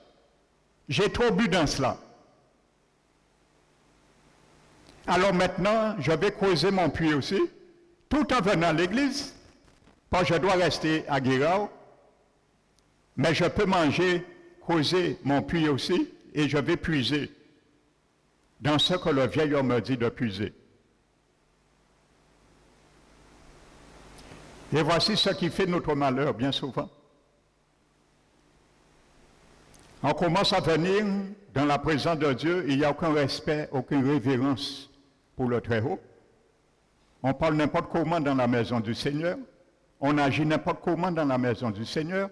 J'ai trop bu dans cela. Alors maintenant, je vais creuser mon puits aussi, tout en venant à l'église, parce que je dois rester à Guérard, mais je peux manger, creuser mon puits aussi, et je vais puiser dans ce que le vieil homme me dit de puiser. Et voici ce qui fait notre malheur bien souvent. On commence à venir dans la présence de Dieu, il n'y a aucun respect, aucune révérence pour le Très-Haut. On parle n'importe comment dans la maison du Seigneur, on agit n'importe comment dans la maison du Seigneur,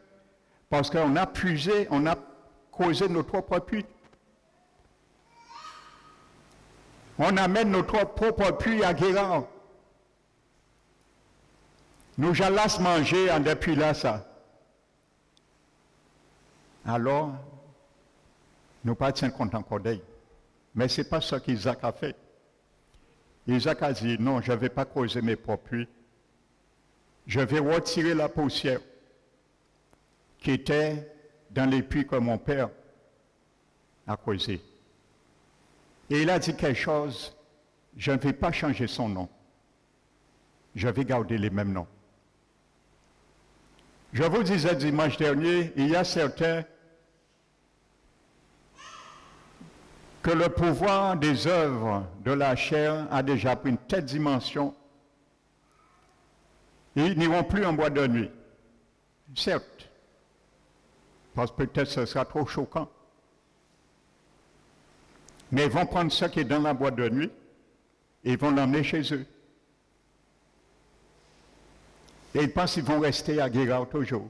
parce qu'on a puisé, on a causé notre propre puits. On amène notre propre puits à Guérard. Nous allons manger en depuis là ça. Alors, nous pas tiens compte encore d'elle. Mais ce n'est pas ce qu'Isaac a fait. Isaac a dit, non, je ne vais pas creuser mes propres puits. Je vais retirer la poussière qui était dans les puits que mon père a creusé. Et il a dit quelque chose, je ne vais pas changer son nom. Je vais garder les mêmes noms. Je vous disais dimanche dernier, il y a certains que le pouvoir des œuvres de la chair a déjà pris une telle dimension, ils n'iront plus en boîte de nuit. Certes, parce que peut-être ce sera trop choquant. Mais ils vont prendre ce qui est dans la boîte de nuit et ils vont l'emmener chez eux. Et ils pensent qu'ils vont rester à Guérard toujours.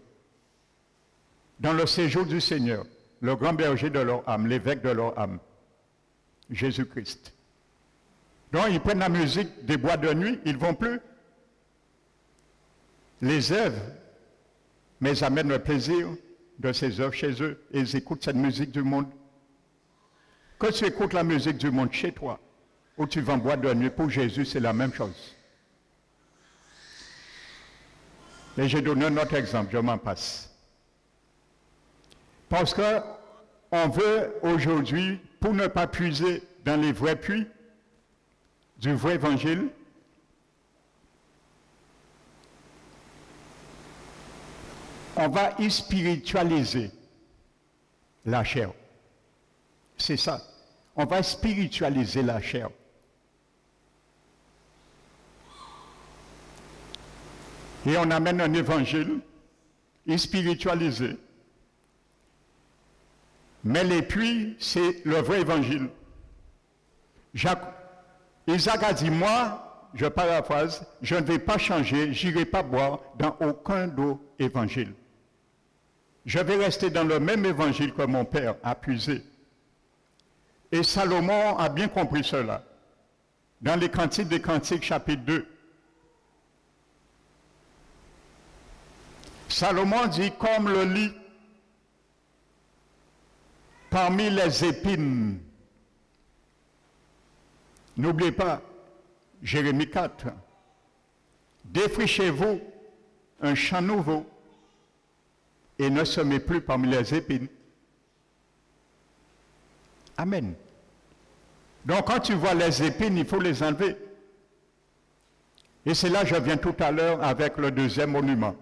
Dans le séjour du Seigneur, le grand berger de leur âme, l'évêque de leur âme, Jésus-Christ. Donc ils prennent la musique des boîtes de nuit, ils ne vont plus les œuvres, mais ils amènent le plaisir de ces œuvres chez eux et ils écoutent cette musique du monde. Quand tu écoutes la musique du monde chez toi, ou tu vas en boîte de nuit, pour Jésus, c'est la même chose. Et j'ai donné un autre exemple, je m'en passe. Parce qu'on veut aujourd'hui, pour ne pas puiser dans les vrais puits du vrai évangile, on va spiritualiser la chair. C'est ça. On va spiritualiser la chair. Et on amène un évangile spiritualisé. Mais les puits, c'est le vrai évangile. Isaac a dit, moi, je paraphrase, je ne vais pas changer, je n'irai pas boire dans aucun autre évangile. Je vais rester dans le même évangile que mon père a puisé. Et Salomon a bien compris cela. Dans les Cantiques des Cantiques, chapitre 2. Salomon dit, comme le lit parmi les épines. N'oubliez pas, Jérémie 4. Défrichez-vous un champ nouveau et ne semez plus parmi les épines. Amen. Donc quand tu vois les épines, il faut les enlever. Et c'est là que je viens tout à l'heure avec le deuxième monument.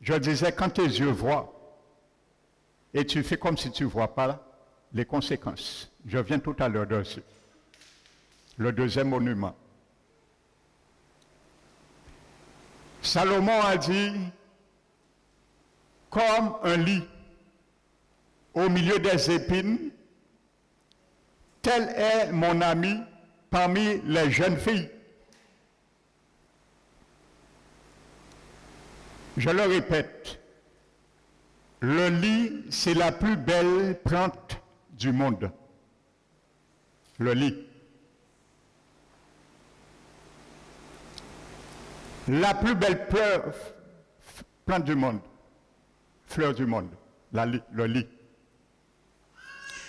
Je disais, quand tes yeux voient, et tu fais comme si tu ne vois pas les conséquences. Je viens tout à l'heure dessus. Le deuxième monument. Salomon a dit, comme un lit au milieu des épines, tel est mon ami parmi les jeunes filles. Je le répète, le lit, c'est la plus belle plante du monde. Le lit. La plus belle plante du monde, fleur du monde, le lit.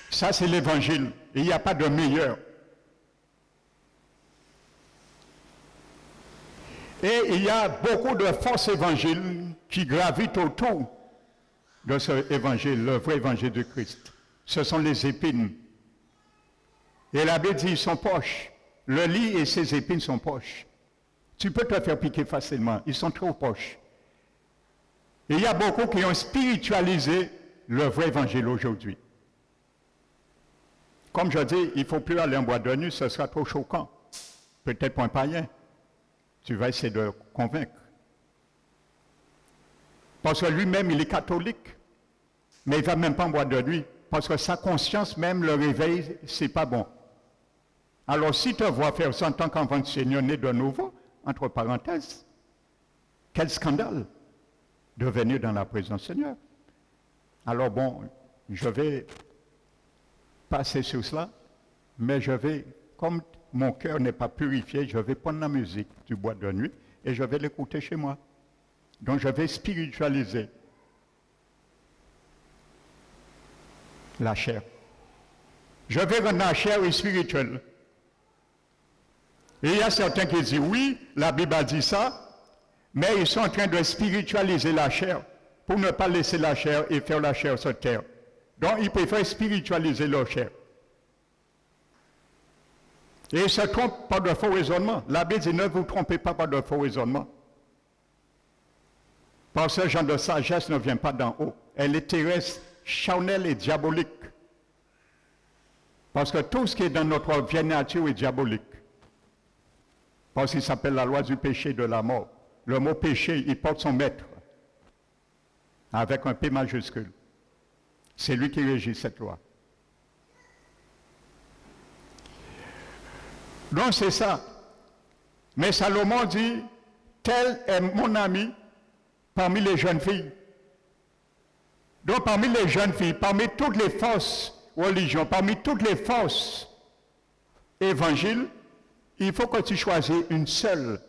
Ça, c'est l'évangile. Il n'y a pas de meilleur. Et il y a beaucoup de fausses évangiles qui gravitent autour de ce évangile, le vrai évangile de Christ. Ce sont les épines. Et la Bible dit, ils sont poches. Le lit et ses épines sont poches. Tu peux te faire piquer facilement. Ils sont trop poches. Et il y a beaucoup qui ont spiritualisé le vrai évangile aujourd'hui. Comme je dis, il ne faut plus aller en boîte de nuit, ce sera trop choquant. Peut-être pour un païen. Tu vas essayer de convaincre. Parce que lui-même, il est catholique. Mais il ne va même pas en boîte de nuit. Parce que sa conscience, même le réveil, ce n'est pas bon. Alors, si tu vois faire ça en tant qu'enfant du Seigneur né de nouveau, entre parenthèses, quel scandale de venir dans la présence du Seigneur. Alors bon, je vais passer sur cela, mais je vais, comme mon cœur n'est pas purifié, je vais prendre la musique du boîte de nuit et je vais l'écouter chez moi. Donc je vais spiritualiser la chair. Je vais rendre la chair spirituelle. Et il y a certains qui disent, oui, la Bible a dit ça, mais ils sont en train de spiritualiser la chair pour ne pas laisser la chair et faire la chair sur terre. Donc, ils préfèrent spiritualiser leur chair. Et ils se trompent par de faux raisonnements. La Bible dit, ne vous trompez pas par de faux raisonnements. Parce que ce genre de sagesse ne vient pas d'en haut. Elle est terrestre, charnelle et diabolique. Parce que tout ce qui est dans notre vieille nature est diabolique. Parce qu'il s'appelle la loi du péché et de la mort. Le mot péché, il porte son maître, avec un P majuscule. C'est lui qui régit cette loi. Donc c'est ça. Mais Salomon dit, tel est mon ami parmi les jeunes filles. Donc parmi les jeunes filles, parmi toutes les fausses religions, parmi toutes les fausses évangiles, il faut que tu choisisses une seule.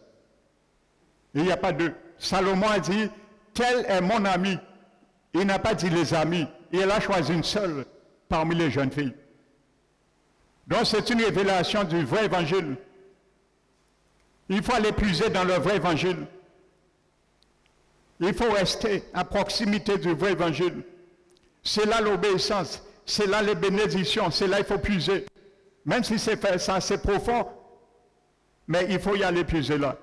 Il n'y a pas deux. Salomon a dit, tel est mon ami. Il n'a pas dit les amis. Il a choisi une seule parmi les jeunes filles. Donc c'est une révélation du vrai évangile. Il faut aller puiser dans le vrai évangile. Il faut rester à proximité du vrai évangile. C'est là l'obéissance. C'est là les bénédictions. C'est là qu'il faut puiser. Même si c'est fait ça, c'est profond. Mais il faut y aller puiser là.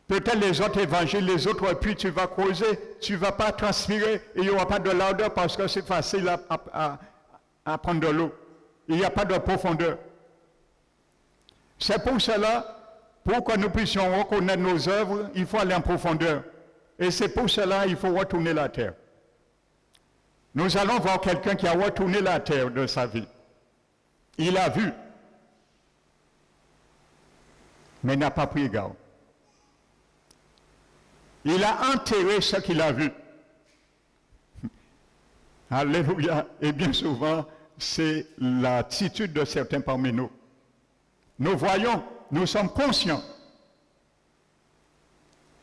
Peut-être les autres évangiles, les autres puits, tu vas creuser, tu ne vas pas transpirer, et il n'y aura pas de l'ardeur parce que c'est facile à prendre de l'eau. Il n'y a pas de profondeur. C'est pour cela, pour que nous puissions reconnaître nos œuvres, il faut aller en profondeur. Et c'est pour cela qu'il faut retourner la terre. Nous allons voir quelqu'un qui a retourné la terre de sa vie. Il a vu, mais n'a pas pris garde. Il a enterré ce qu'il a vu. Alléluia. Et bien souvent, c'est l'attitude de certains parmi nous. Nous voyons, nous sommes conscients.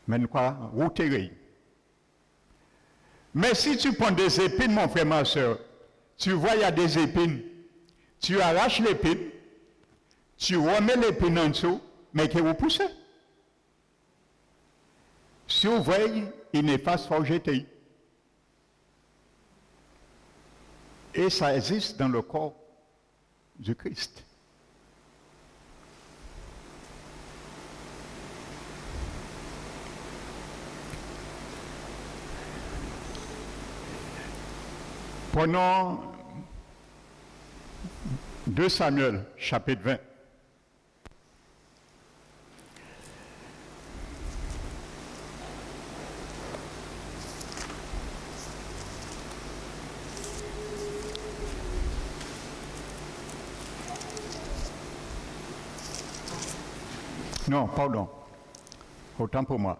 Mais nous croyons reterrer. Mais si tu prends des épines, mon frère, ma soeur, tu vois, il y a des épines. Tu arraches l'épine, tu remets l'épine en dessous, mais qui vous pousse. Si vous voyez, il n'est pas jeté. Et ça existe dans le corps du Christ. Prenons 2 Samuel, chapitre 20. Non, pardon. Autant pour moi.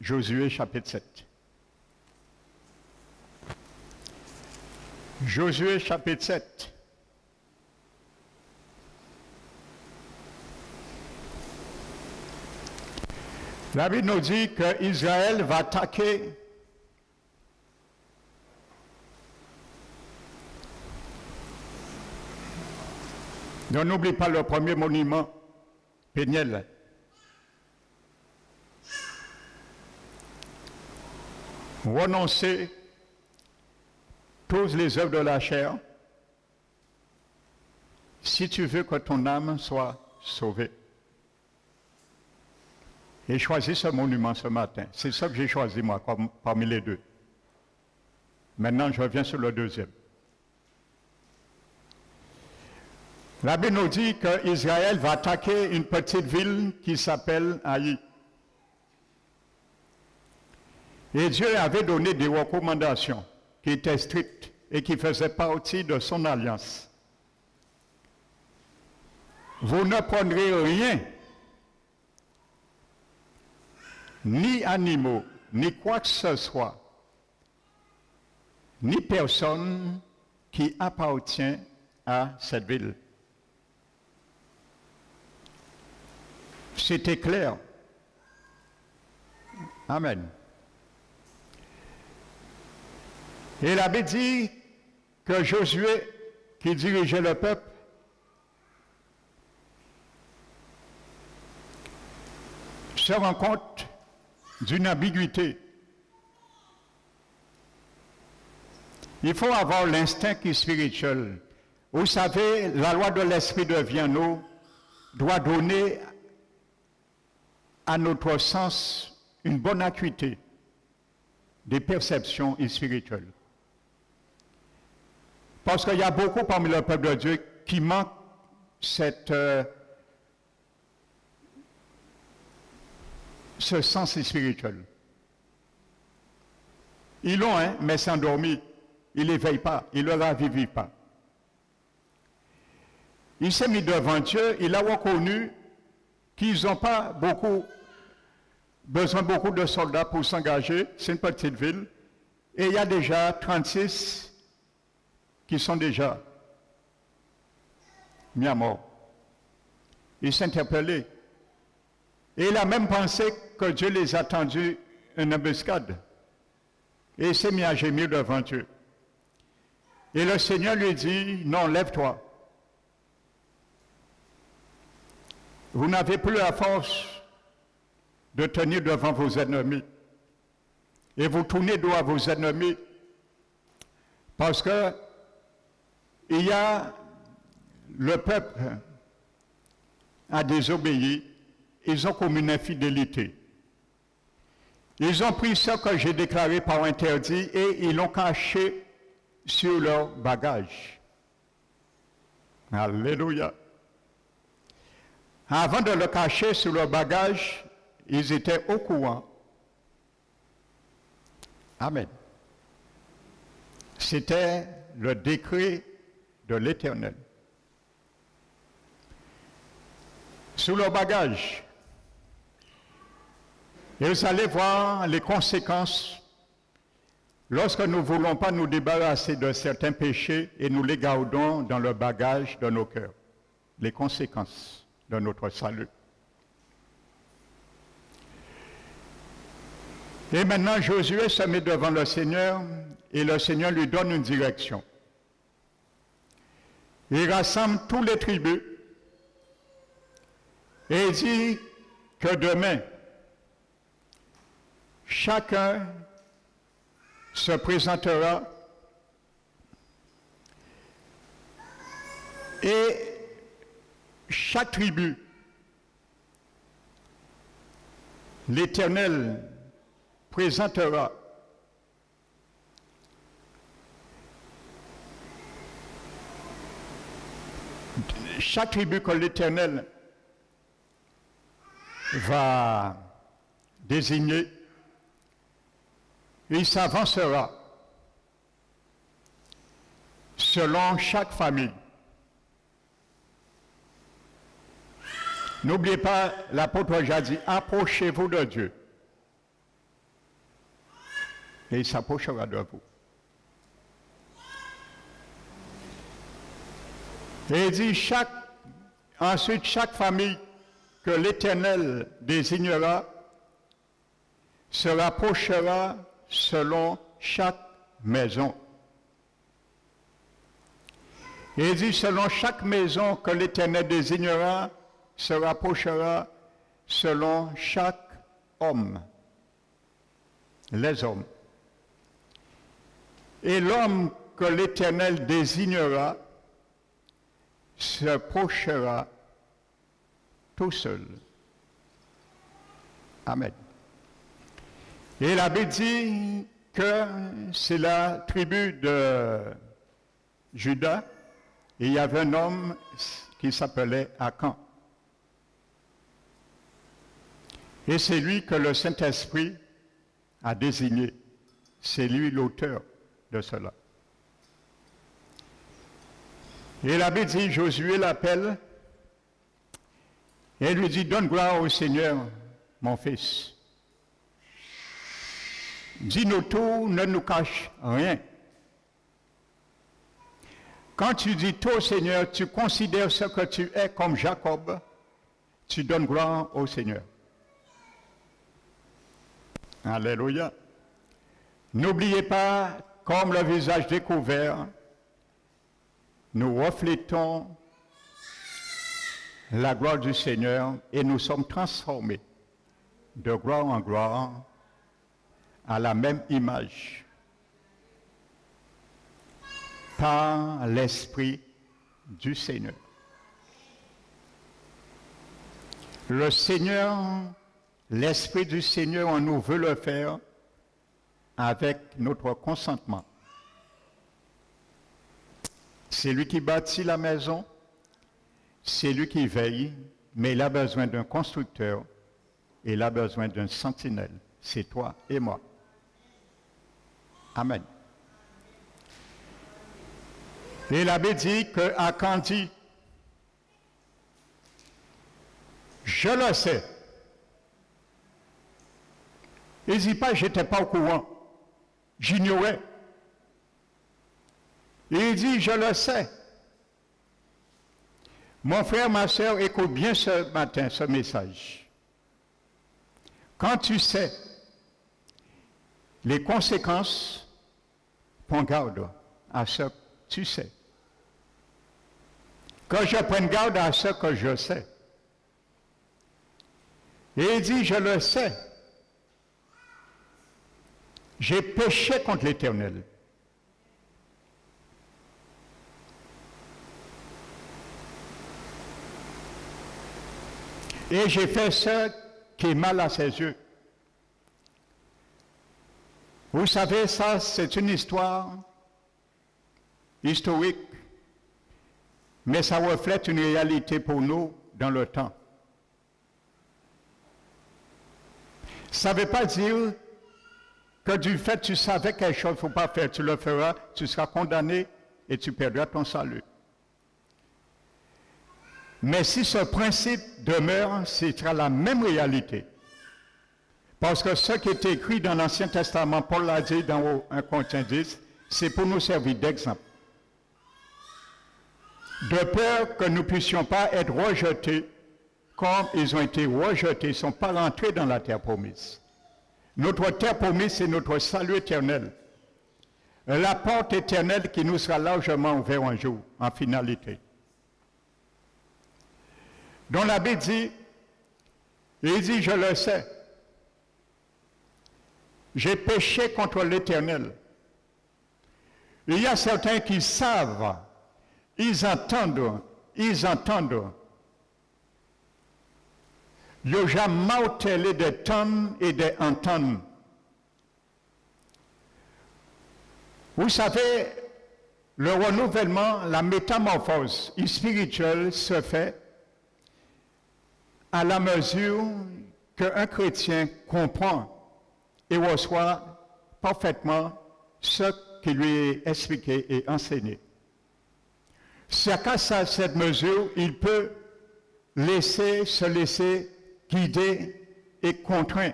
Josué, chapitre 7. Josué, chapitre 7. La Bible nous dit qu'Israël va attaquer donc n'oublie pas le premier monument, Péniel. renoncer toutes les œuvres de la chair si tu veux que ton âme soit sauvée. Et choisis ce monument ce matin. C'est ça que j'ai choisi moi comme, parmi les deux. Maintenant, je reviens sur le deuxième. La Bible nous dit qu'Israël va attaquer une petite ville qui s'appelle Haï. Et Dieu avait donné des recommandations qui étaient strictes et qui faisaient partie de son alliance. Vous ne prendrez rien, ni animaux, ni quoi que ce soit, ni personne qui appartient à cette ville. C'était clair. Amen. Et la Bible dit que Josué, qui dirigeait le peuple, se rend compte d'une ambiguïté. Il faut avoir l'instinct qui est spirituel. Vous savez, la loi de l'esprit de vie en nous doit donner à notre sens une bonne acuité des perceptions spirituelles. Parce qu'il y a beaucoup parmi le peuple de Dieu qui manquent ce sens spirituel. Ils l'ont, hein, mais c'est endormi. Ils ne l'éveillent pas, ils ne le ravivent pas. Il s'est mis devant Dieu, il a reconnu qu'ils n'ont pas besoin beaucoup de soldats pour s'engager. C'est une petite ville. Et il y a déjà 36 qui sont déjà mis à mort. Il s'est interpellé. Et il a même pensé que Dieu les a tendus une embuscade. Et il s'est mis à gémir devant Dieu. Et le Seigneur lui dit, non, lève-toi. Vous n'avez plus la force de tenir devant vos ennemis. Et vous tournez dos à vos ennemis. Parce que il y a le peuple a désobéi. Ils ont commis une infidélité. Ils ont pris ce que j'ai déclaré par interdit et ils l'ont caché sur leur bagage. Alléluia. Avant de le cacher sur leur bagage, ils étaient au courant. Amen. C'était le décret de l'Éternel. Sur leur bagage. Et vous allez voir les conséquences lorsque nous ne voulons pas nous débarrasser de certains péchés et nous les gardons dans le bagage de nos cœurs. Les conséquences de notre salut. Et maintenant, Josué se met devant le Seigneur et le Seigneur lui donne une direction. Il rassemble tous les tribus et il dit que demain, chacun se présentera et chaque tribu, l'Éternel présentera chaque tribu que l'Éternel va désigner, il s'avancera selon chaque famille. N'oubliez pas, l'apôtre Jean dit, approchez-vous de Dieu. Et il s'approchera de vous. Et il dit, ensuite, chaque famille que l'Éternel désignera se rapprochera selon chaque maison. Et il dit, selon chaque maison que l'Éternel désignera, se rapprochera selon chaque homme, les hommes. Et l'homme que l'Éternel désignera se prochera tout seul. Amen. Et la Bible dit que c'est la tribu de Juda, et il y avait un homme qui s'appelait Akan. Et c'est lui que le Saint-Esprit a désigné. C'est lui l'auteur de cela. Et la Bible dit, Josué l'appelle et lui dit, donne gloire au Seigneur, mon fils. Dis-nous tout, ne nous cache rien. Quand tu dis tout au Seigneur, tu considères ce que tu es comme Jacob, tu donnes gloire au Seigneur. Alléluia. N'oubliez pas, comme le visage découvert, nous reflétons la gloire du Seigneur et nous sommes transformés de gloire en gloire à la même image par l'Esprit du Seigneur. Le Seigneur, l'Esprit du Seigneur, on nous veut le faire avec notre consentement. C'est lui qui bâtit la maison, c'est lui qui veille, mais il a besoin d'un constructeur, il a besoin d'un sentinelle. C'est toi et moi. Amen. Et la Bible dit que Akan dit, je le sais. Il ne dit pas, je n'étais pas au courant, j'ignorais. Il dit, je le sais. Mon frère, ma soeur, écoute bien ce matin ce message. Quand tu sais les conséquences, prends garde à ce que tu sais. Que je prenne garde à ce que je sais. Et il dit, je le sais. J'ai péché contre l'Éternel. Et j'ai fait ce qui est mal à ses yeux. Vous savez, ça, c'est une histoire historique, mais ça reflète une réalité pour nous dans le temps. Ça ne veut pas dire que du fait que tu savais quelque chose qu'il ne faut pas faire, tu le feras, tu seras condamné et tu perdras ton salut. Mais si ce principe demeure, ce sera la même réalité. Parce que ce qui est écrit dans l'Ancien Testament, Paul l'a dit dans 1 Corinthiens 10, c'est pour nous servir d'exemple. De peur que nous ne puissions pas être rejetés comme ils ont été rejetés, ils ne sont pas rentrés dans la terre promise. Notre terre promise, c'est notre salut éternel. La porte éternelle qui nous sera largement ouverte un jour, en finalité. Donc la Bible dit, il dit, je le sais, j'ai péché contre l'Éternel. Il y a certains qui savent, ils entendent. Ils ont jamais martelé des tonnes et des entendre. Vous savez, le renouvellement, la métamorphose spirituelle se fait à la mesure qu'un chrétien comprend et reçoit parfaitement ce qui lui est expliqué et enseigné. C'est qu'à cette mesure, il peut se laisser guider et contraint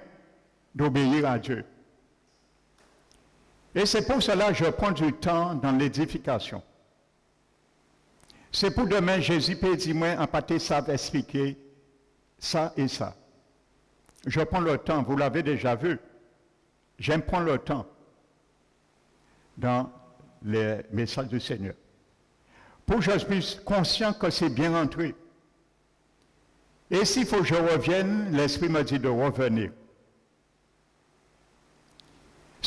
d'obéir à Dieu. Et c'est pour cela que je prends du temps dans l'édification. C'est pour demain, Jésus peut dire, moi, en pâté, ça va expliquer ça et ça. Je prends le temps, vous l'avez déjà vu. J'aime prendre le temps dans les messages du Seigneur. Pour que je puisse conscient que c'est bien rentré. Et s'il faut que je revienne, l'Esprit me dit de revenir.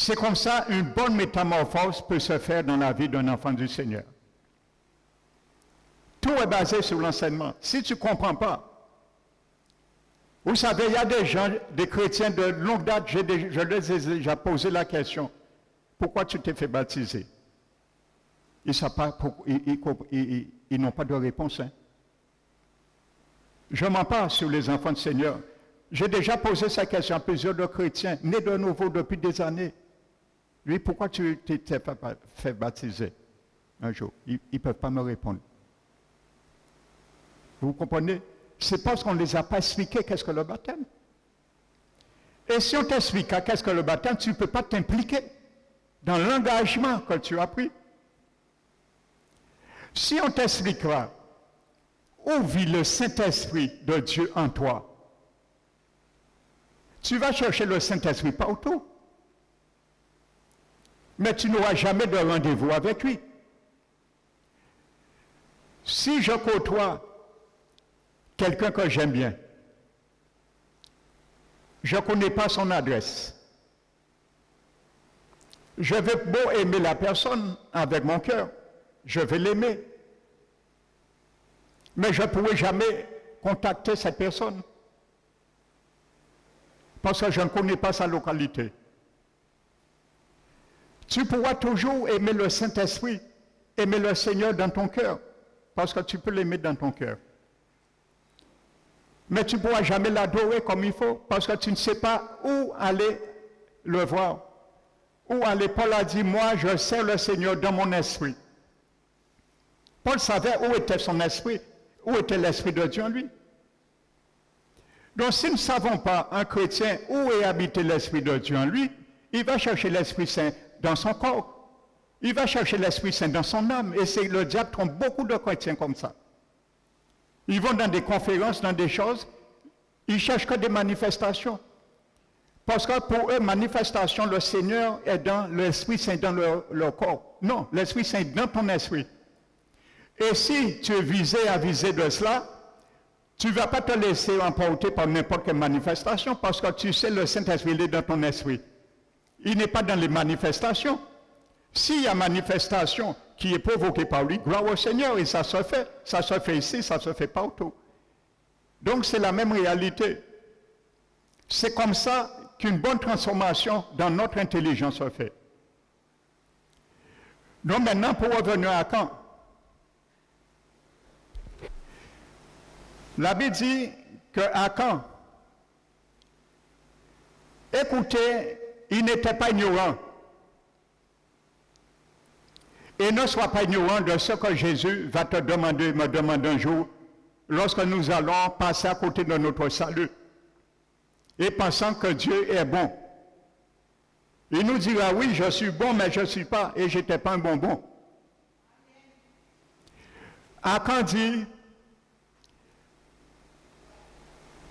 C'est comme ça une bonne métamorphose peut se faire dans la vie d'un enfant du Seigneur. Tout est basé sur l'enseignement. Si tu ne comprends pas, vous savez, il y a des gens, des chrétiens de longue date, je les ai déjà posé la question, pourquoi tu t'es fait baptiser? Ils n'ont pas de réponse. Hein? Je m'en parle sur les enfants du Seigneur. J'ai déjà posé cette question à plusieurs de chrétiens, nés de nouveau depuis des années. Lui, pourquoi tu t'es fait baptiser un jour? Ils ne peuvent pas me répondre. Vous comprenez? C'est parce qu'on ne les a pas expliqué qu'est-ce que le baptême. Et si on t'explique qu'est-ce que le baptême, tu ne peux pas t'impliquer dans l'engagement que tu as pris. Si on t'expliquera où vit le Saint-Esprit de Dieu en toi, tu vas chercher le Saint-Esprit partout. Mais tu n'auras jamais de rendez-vous avec lui. Si je côtoie quelqu'un que j'aime bien, je ne connais pas son adresse. Je vais beau aimer la personne avec mon cœur, je vais l'aimer. Mais je ne pourrai jamais contacter cette personne. Parce que je ne connais pas sa localité. Tu pourras toujours aimer le Saint-Esprit, aimer le Seigneur dans ton cœur, parce que tu peux l'aimer dans ton cœur. Mais tu ne pourras jamais l'adorer comme il faut, parce que tu ne sais pas où aller le voir. Où aller. Paul a dit, moi je sers le Seigneur dans mon esprit. Paul savait où était son esprit, où était l'Esprit de Dieu en lui. Donc si nous ne savons pas, un chrétien, où est habité l'Esprit de Dieu en lui, il va chercher l'Esprit Saint dans son corps. Il va chercher l'Esprit Saint dans son âme. Et c'est le diable trompe beaucoup de chrétiens comme ça. Ils vont dans des conférences, dans des choses, ils cherchent que des manifestations. Parce que pour eux, manifestation, le Seigneur est dans l'Esprit Saint, dans leur corps. Non, l'Esprit Saint est dans ton esprit. Et si tu es visé à viser de cela, tu ne vas pas te laisser emporter par n'importe quelle manifestation, parce que tu sais, le Saint-Esprit est dans ton esprit. Il n'est pas dans les manifestations. S'il y a manifestation qui est provoquée par lui, gloire au Seigneur, et ça se fait ici, ça se fait partout. Donc c'est la même réalité. C'est comme ça qu'une bonne transformation dans notre intelligence se fait. Donc maintenant, pour revenir à Caen, la Bible dit qu'à Caen, écoutez, il n'était pas ignorant. Et ne sois pas ignorant de ce que Jésus va te demander, me demander un jour, lorsque nous allons passer à côté de notre salut, et pensant que Dieu est bon. Il nous dira, oui, je suis bon, mais je ne suis pas, et je n'étais pas un bonbon. Akan dit,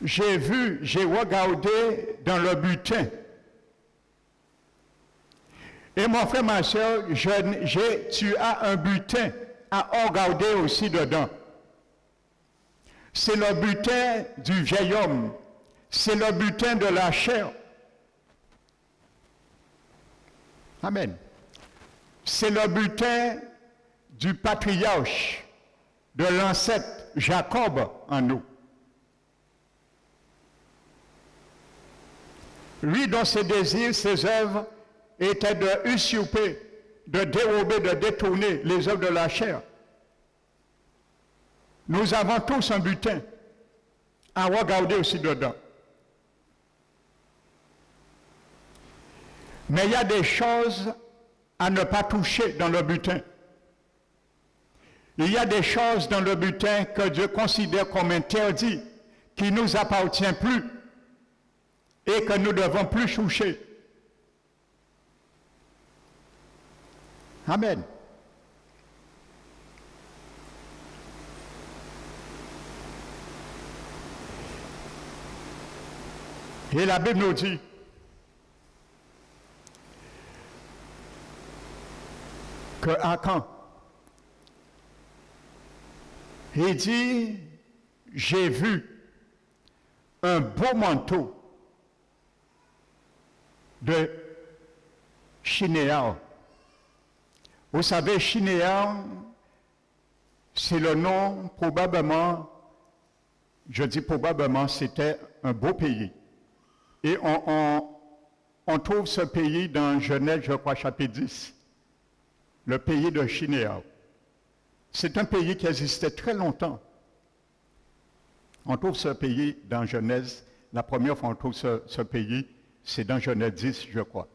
j'ai regardé dans le butin. Et mon frère, ma soeur, tu as un butin à regarder aussi dedans. C'est le butin du vieil homme. C'est le butin de la chair. Amen. C'est le butin du patriarche, de l'ancêtre Jacob en nous. Lui, dans ses désirs, ses œuvres, étaient de usurper, de dérober, de détourner les œuvres de la chair. Nous avons tous un butin à regarder aussi dedans. Mais il y a des choses à ne pas toucher dans le butin. Il y a des choses dans le butin que Dieu considère comme interdites, qui ne nous appartiennent plus et que nous ne devons plus toucher. Amen. Et la Bible nous dit que Akan, il dit, j'ai vu un beau manteau de Chinéar. Vous savez, Chinéar, c'est le nom, probablement, je dis probablement, c'était un beau pays. Et on trouve ce pays dans Genèse, je crois, chapitre 10, le pays de Chinéar. C'est un pays qui existait très longtemps. On trouve ce pays dans Genèse. La première fois qu'on trouve ce pays, c'est dans Genèse 10, je crois.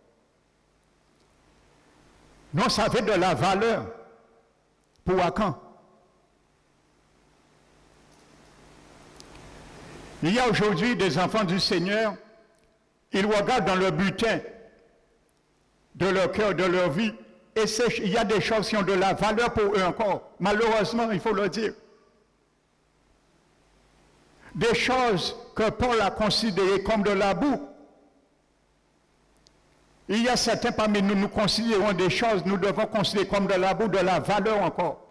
Non, ça avait de la valeur pour Akan. Il y a aujourd'hui des enfants du Seigneur, ils regardent dans le butin de leur cœur, de leur vie, et il y a des choses qui ont de la valeur pour eux encore. Malheureusement, il faut le dire. Des choses que Paul a considérées comme de la boue. Il y a certains parmi nous, nous considérons des choses, nous devons considérer comme de la boue, de la valeur encore.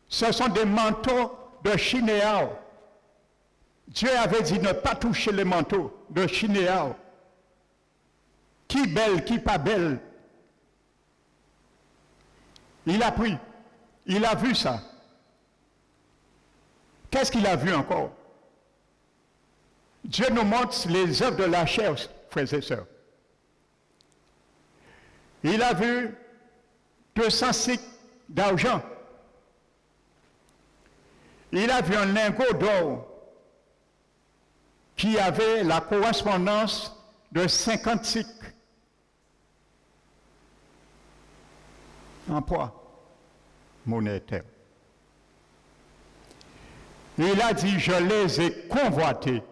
Ce sont des manteaux de Chinéar. Dieu avait dit ne pas toucher les manteaux de Chinéar. Qui belle, qui pas belle. Il a pris, il a vu ça. Qu'est-ce qu'il a vu encore? Dieu nous montre les œuvres de la chair, frères et sœurs. Il a vu 200 cycles d'argent. Il a vu un lingot d'or qui avait la correspondance de 50 cycles en poids monétaire. Il a dit, je les ai convoités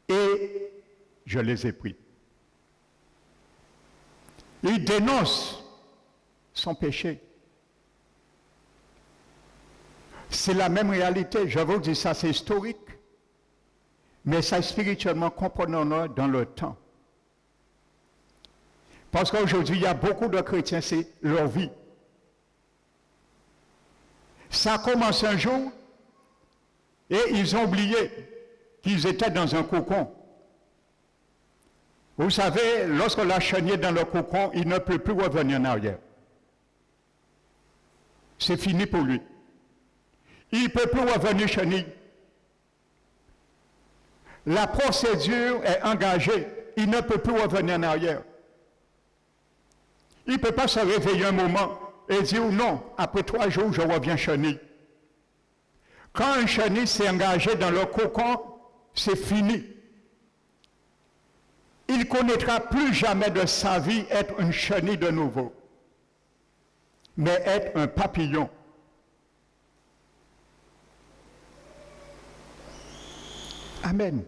et je les ai pris. Il dénonce son péché. C'est la même réalité, je vous dis ça, c'est historique, mais ça spirituellement, comprenons-le dans le temps. Parce qu'aujourd'hui, il y a beaucoup de chrétiens, c'est leur vie. Ça commence un jour, et ils ont oublié qu'ils étaient dans un cocon. Vous savez, lorsqu'on l'a chenille dans le cocon, il ne peut plus revenir en arrière. C'est fini pour lui. Il ne peut plus revenir chenille. La procédure est engagée. Il ne peut plus revenir en arrière. Il ne peut pas se réveiller un moment et dire non, après 3 jours, je reviens chenille. Quand un chenille s'est engagé dans le cocon, c'est fini. Il ne connaîtra plus jamais de sa vie être une chenille de nouveau, mais être un papillon. Amen.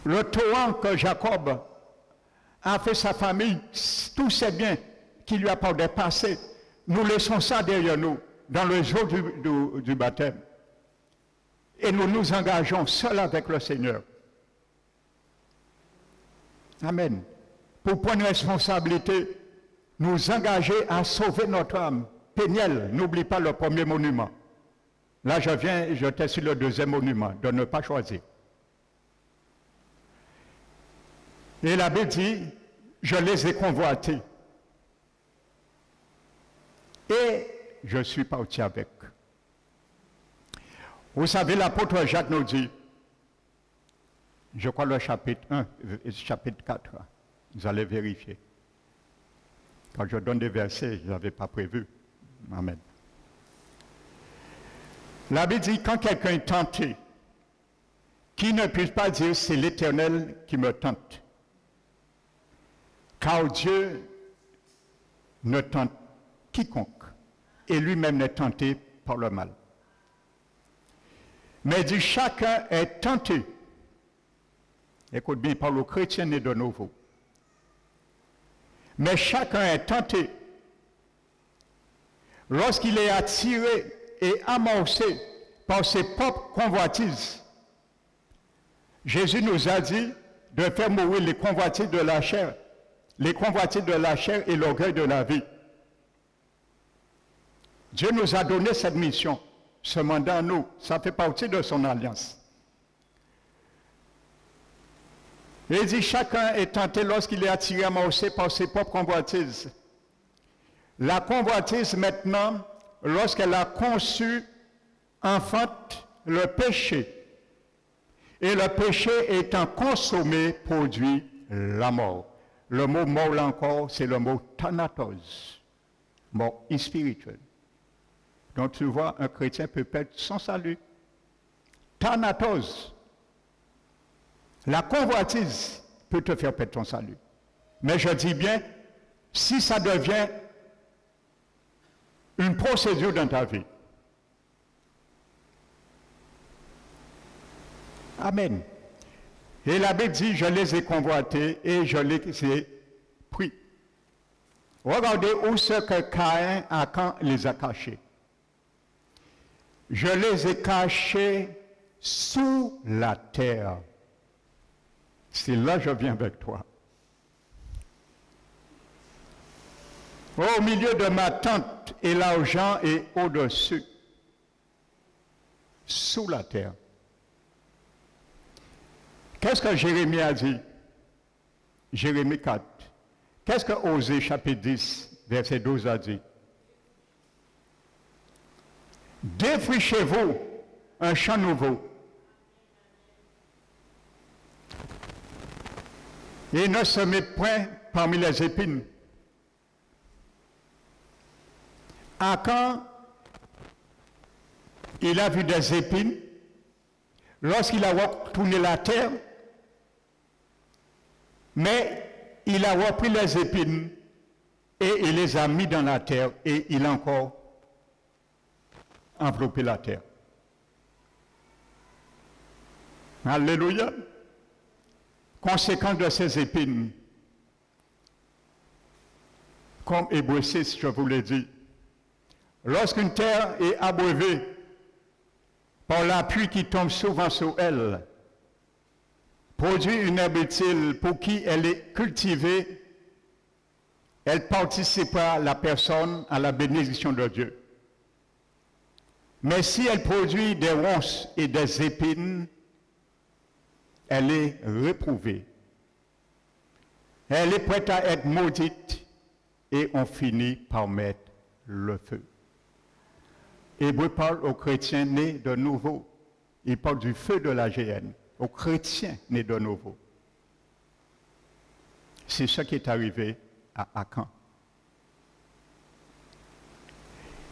Le torrent que Jacob a fait sa famille, tous ces biens qui lui apportaient passé, nous laissons ça derrière nous, dans le jour du baptême. Et nous nous engageons seuls avec le Seigneur. Amen. Pour prendre responsabilité, nous engager à sauver notre âme. Péniel, n'oublie pas le premier monument. Là, j'étais sur le deuxième monument, de ne pas choisir. Et la Bible dit, je les ai convoités. Et je suis parti avec. Vous savez, l'apôtre Jacques nous dit, je crois le chapitre 1, chapitre 4, vous allez vérifier. Quand je donne des versets, je n'avais pas prévu. Amen. La Bible dit, quand quelqu'un est tenté, qui ne puisse pas dire, c'est l'Éternel qui me tente. Car Dieu ne tente quiconque, et lui-même n'est tenté par le mal. Mais il dit, chacun est tenté. Écoute bien, il parle aux chrétiens nés de nouveau. Mais chacun est tenté lorsqu'il est attiré et amorcé par ses propres convoitises. Jésus nous a dit de faire mourir les convoitises de la chair. Les convoitises de la chair et l'orgueil de la vie. Dieu nous a donné cette mission, ce mandat à nous. Ça fait partie de son alliance. Et il dit, chacun est tenté lorsqu'il est attiré à marcher par ses propres convoitises. La convoitise, maintenant, lorsqu'elle a conçu, enfante le péché. Et le péché étant consommé, produit la mort. Le mot mort, là encore, c'est le mot thanatos, mort spirituelle. Donc tu vois, un chrétien peut perdre son salut. Thanatos. La convoitise peut te faire perdre ton salut. Mais je dis bien, si ça devient une procédure dans ta vie. Amen. Et la Bible dit, je les ai convoités et je les ai pris. Regardez où ce que Caïn les a cachés. Je les ai cachés sous la terre. C'est là que je viens avec toi. Au milieu de ma tente, et l'argent est au-dessus, sous la terre. Qu'est-ce que Jérémie a dit? Jérémie 4. Qu'est-ce que Osée chapitre 10, verset 12 a dit? Défrichez-vous un champ nouveau. Et ne semez point parmi les épines. Akan, il a vu des épines. Lorsqu'il a retourné la terre, mais il a repris les épines et il les a mis dans la terre et il a encore enveloppé la terre. Alléluia. Conséquence de ces épines, comme Hébreux 6, je vous l'ai dit, lorsqu'une terre est abreuvée par la pluie qui tombe souvent sur elle, produit une herbe utile pour qui elle est cultivée, elle participera la personne à la bénédiction de Dieu. Mais si elle produit des ronces et des épines, elle est réprouvée. Elle est prête à être maudite et on finit par mettre le feu. Hébreu parle aux chrétiens nés de nouveau. Il parle du feu de la géhenne, aux chrétiens nés de nouveau. C'est ce qui est arrivé à Akan.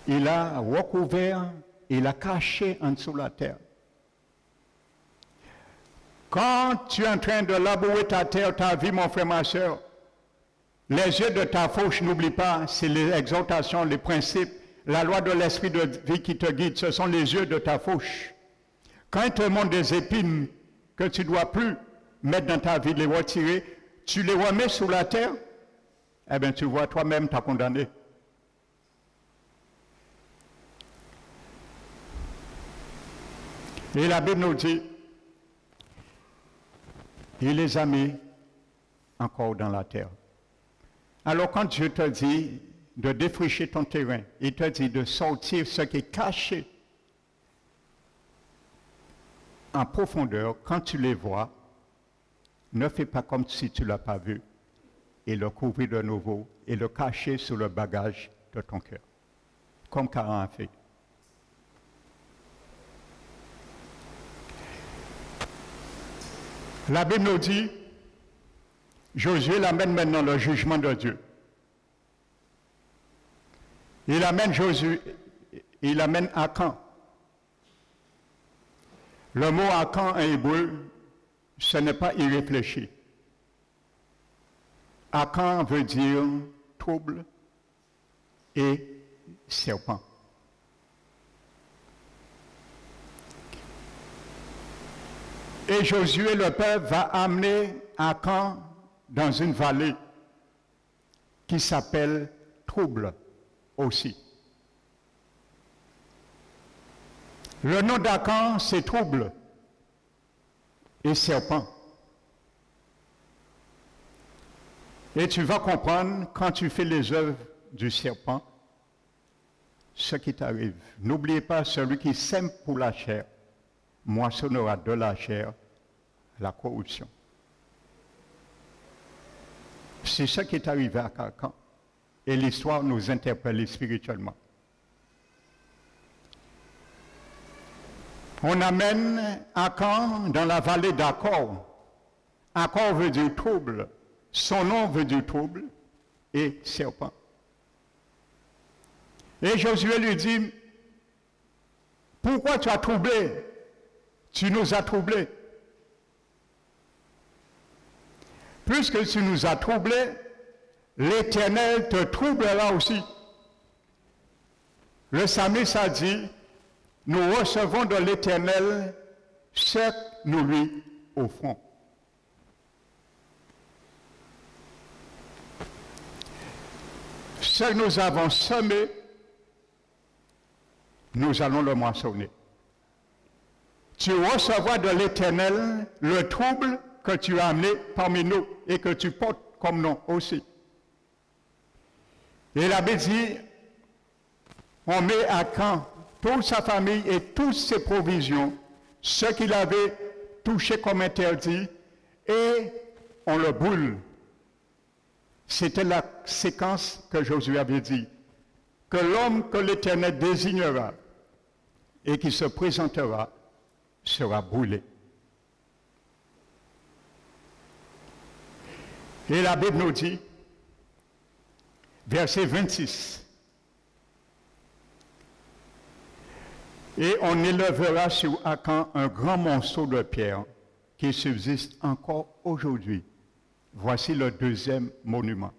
Il a recouvert, il a caché en dessous la terre. Quand tu es en train de labourer ta terre, ta vie, mon frère, ma soeur, les yeux de ta fauche, n'oublie pas, c'est les exhortations, les principes, la loi de l'esprit de vie qui te guide, ce sont les yeux de ta fauche. Quand il te montre des épines que tu ne dois plus mettre dans ta vie, les retirer, tu les remets sous la terre, eh bien tu vois toi-même t'as condamné. Et la Bible nous dit, il les a mis encore dans la terre. Alors quand Dieu te dit de défricher ton terrain, il te dit de sortir ce qui est caché en profondeur, quand tu les vois, ne fais pas comme si tu ne l'as pas vu et le couvrir de nouveau et le cacher sous le bagage de ton cœur, comme Caïn a fait. La Bible nous dit, Josué l'amène maintenant le jugement de Dieu. Il amène Josué, il amène Akan. Le mot Akan en hébreu, ce n'est pas irréfléchi. Akan veut dire trouble et serpent. Et Josué, le père, va amener Akan dans une vallée qui s'appelle Trouble aussi. Le nom d'Akan, c'est Trouble et serpent. Et tu vas comprendre quand tu fais les œuvres du serpent, ce qui t'arrive. N'oubliez pas, celui qui sème pour la chair, moissonnera de la chair la corruption. C'est ça qui est arrivé à Carcan. Et l'histoire nous interpelle spirituellement. On amène Akan dans la vallée d'Akor. Akor veut dire trouble. Son nom veut dire trouble et serpent. Et Josué lui dit, pourquoi tu as troublé? Tu nous as troublés. Puisque tu nous as troublés, l'Éternel te troublera aussi. Le psalmiste a dit, nous recevons de l'Éternel ce que nous lui offrons. Ce que nous avons semé, nous allons le moissonner. Tu recevras de l'Éternel le trouble que tu as amené parmi nous et que tu portes comme nom aussi. Et la Bible dit, on met à camp toute sa famille et toutes ses provisions, ce qu'il avait touché comme interdit, et on le brûle. C'était la séquence que Josué avait dit, que l'homme que l'Éternel désignera et qui se présentera sera brûlé. Et la Bible nous dit, verset 26, et on élèvera sur Akan un grand monceau de pierre qui subsiste encore aujourd'hui. Voici le deuxième monument.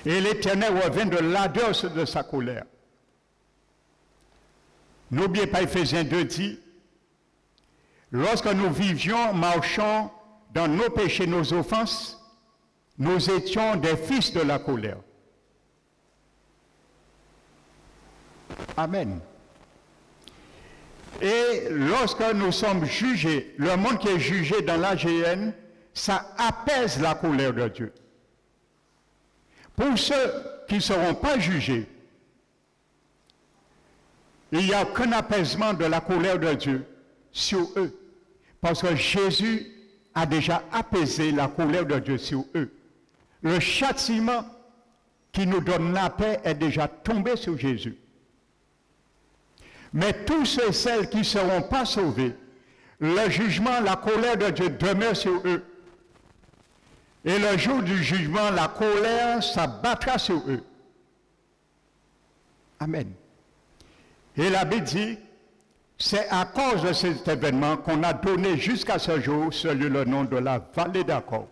Et l'Éternel revint de l'ardeur de sa colère. N'oubliez pas, Éphésiens 2 dit, lorsque nous vivions, marchant dans nos péchés, nos offenses, nous étions des fils de la colère. Amen. Et lorsque nous sommes jugés, le monde qui est jugé dans l'AGN, ça apaise la colère de Dieu. Pour ceux qui ne seront pas jugés, il n'y a aucun apaisement de la colère de Dieu sur eux. Parce que Jésus a déjà apaisé la colère de Dieu sur eux. Le châtiment qui nous donne la paix est déjà tombé sur Jésus. Mais tous ceux et celles qui ne seront pas sauvés, le jugement, la colère de Dieu demeure sur eux. Et le jour du jugement, la colère s'abattra sur eux. Amen. Et la Bible dit, c'est à cause de cet événement qu'on a donné jusqu'à ce jour celui le nom de la vallée d'Akor.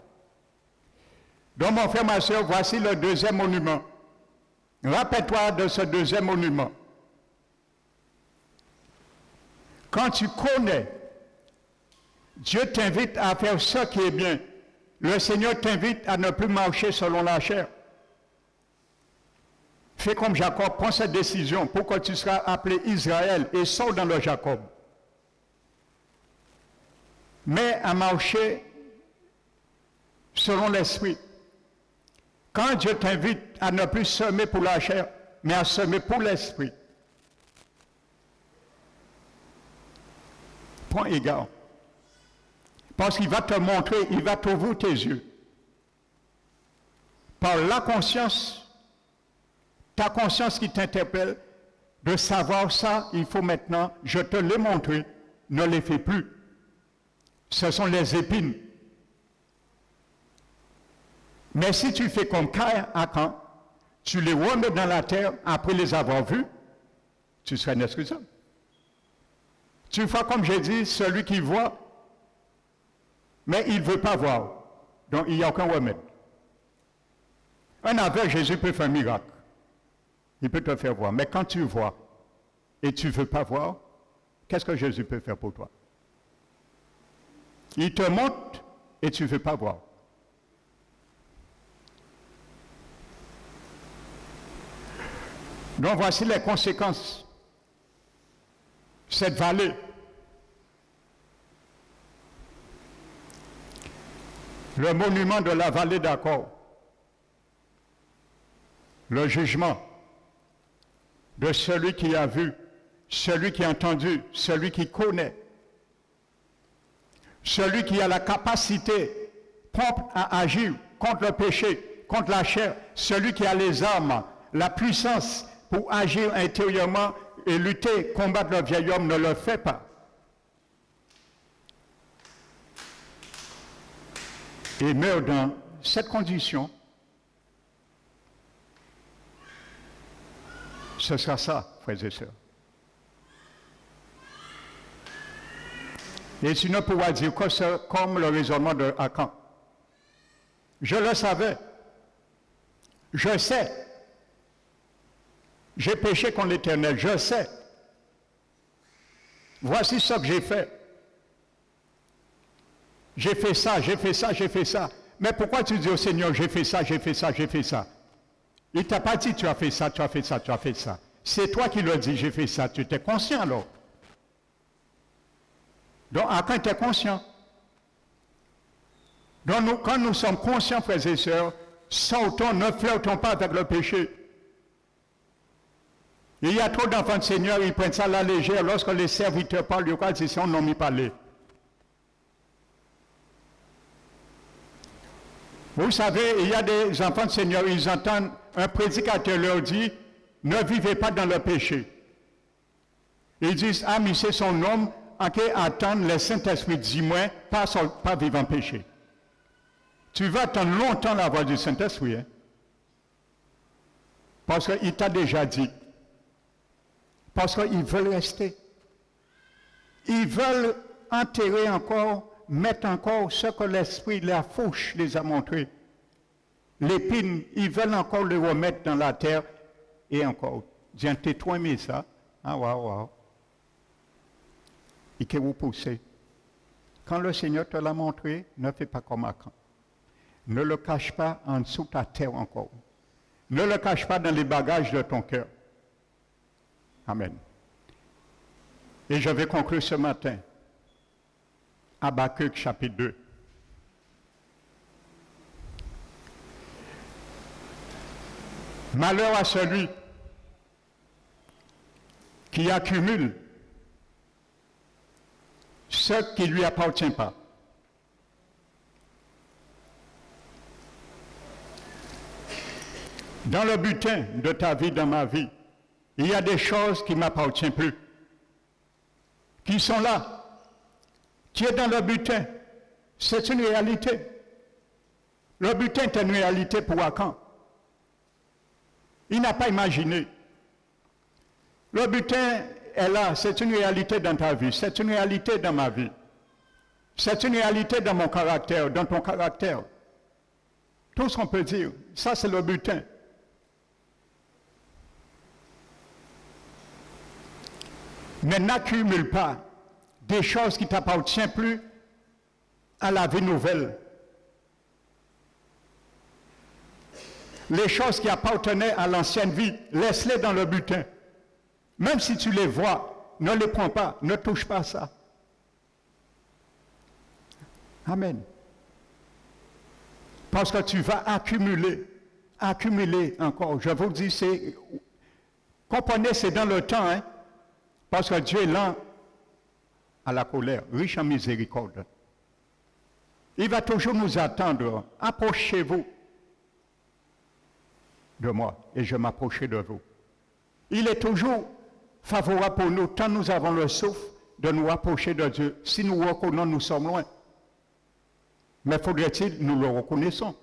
Donc mon frère, ma soeur, voici le deuxième monument. Rappelle-toi de ce deuxième monument. Quand tu connais, Dieu t'invite à faire ce qui est bien. Le Seigneur t'invite à ne plus marcher selon la chair. Fais comme Jacob, prends cette décision pour que tu seras appelé Israël et sors dans le Jacob. Mais à marcher selon l'esprit. Quand Dieu t'invite à ne plus semer pour la chair, mais à semer pour l'esprit, prends égard. Parce qu'il va te montrer, il va t'ouvrir tes yeux. Par la conscience, ta conscience qui t'interpelle, de savoir ça, il faut maintenant, je te l'ai montré, ne les fais plus. Ce sont les épines. Mais si tu fais comme Akan, tu les remets dans la terre après les avoir vus, tu seras inexcusable. Tu feras comme j'ai dit, celui qui voit, mais il ne veut pas voir. Donc il n'y a aucun remède. Un aveugle, Jésus peut faire un miracle. Il peut te faire voir. Mais quand tu vois et tu ne veux pas voir, qu'est-ce que Jésus peut faire pour toi? Il te montre et tu ne veux pas voir. Donc voici les conséquences. Cette vallée, le monument de la vallée d'Akor, le jugement de celui qui a vu, celui qui a entendu, celui qui connaît. celui qui a la capacité prompte à agir contre le péché, contre la chair, celui qui a les armes, la puissance pour agir intérieurement et lutter, combattre le vieil homme, ne le fait pas. Et meurt dans cette condition. Ce sera ça, frères et sœurs. Et sinon, pouvoir dire que c'est comme le raisonnement de Akan. Je le savais. Je sais. J'ai péché contre l'Éternel. Je sais. Voici ce que j'ai fait. J'ai fait ça, j'ai fait ça, j'ai fait ça. Mais pourquoi tu dis au Seigneur, j'ai fait ça, j'ai fait ça, j'ai fait ça? Il ne t'a pas dit, tu as fait ça, tu as fait ça, tu as fait ça. C'est toi qui l'as dit, j'ai fait ça. Tu étais conscient alors. Donc, quand tu es conscient. Donc, quand nous sommes conscients, frères et sœurs, sautons, ne flirtons pas avec le péché. Il y a trop d'enfants de Seigneur, ils prennent ça à la légère. Lorsque les serviteurs parlent, ils disent, on n'a mis parler. Vous savez, il y a des enfants de Seigneur, ils entendent un prédicateur leur dire, ne vivez pas dans le péché. Ils disent, ah, mais c'est son homme, en qui attendre le Saint-Esprit, dis-moi, pas vivre en péché. Tu vas attendre longtemps la voix du Saint-Esprit. Hein? Parce qu'il t'a déjà dit. Parce qu'ils veulent rester. Ils veulent enterrer encore, mettre encore ce que l'Esprit, la fauche les a montré. L'épine, ils veulent encore le remettre dans la terre. Et encore, j'ai toi aimé ça. Ah, waouh. Et que vous poussez. Quand le Seigneur te l'a montré, ne fais pas comme Akan. Ne le cache pas en dessous de ta terre encore. Ne le cache pas dans les bagages de ton cœur. Amen. Et je vais conclure ce matin. Habakkuk chapitre 2. Malheur à celui qui accumule ce qui ne lui appartient pas. Dans le butin de ta vie, dans ma vie, il y a des choses qui ne m'appartiennent plus, qui sont là. Tu es dans le butin, c'est une réalité. Le butin est une réalité pour Akan. Il n'a pas imaginé. Le butin est là, c'est une réalité dans ta vie, c'est une réalité dans ma vie. C'est une réalité dans mon caractère, dans ton caractère. Tout ce qu'on peut dire, ça c'est le butin. Mais n'accumule pas des choses qui ne t'appartiennent plus à la vie nouvelle. Les choses qui appartenaient à l'ancienne vie, laisse-les dans le butin. Même si tu les vois, ne les prends pas, ne touche pas à ça. Amen. Parce que tu vas accumuler encore. Je vous dis, comprenez, c'est dans le temps, hein, parce que Dieu est lent à la colère, riche en miséricorde. Il va toujours nous attendre. Approchez-vous de moi et je m'approcherai de vous. Il est toujours favorable pour nous, tant nous avons le souffle de nous approcher de Dieu. Si nous reconnaissons, nous sommes loin. Mais faudrait-il, nous le reconnaissons.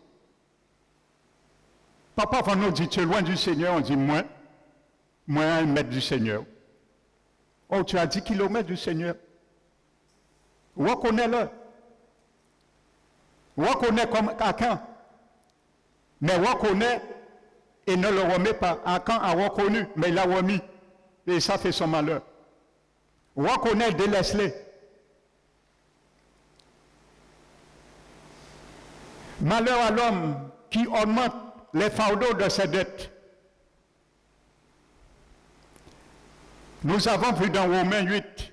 Papa, quand nous dit, tu es loin du Seigneur, on dit, moins 1 mètre du Seigneur. Oh, tu as 10 kilomètres du Seigneur. Reconnais-le. Reconnais comme Akan. Mais reconnais et ne le remet pas. Akan a reconnu, mais il l'a remis. Et ça fait son malheur. Reconnais, délaisse-les. Malheur à l'homme qui augmente les fardeaux de ses dettes. Nous avons vu dans Romains 8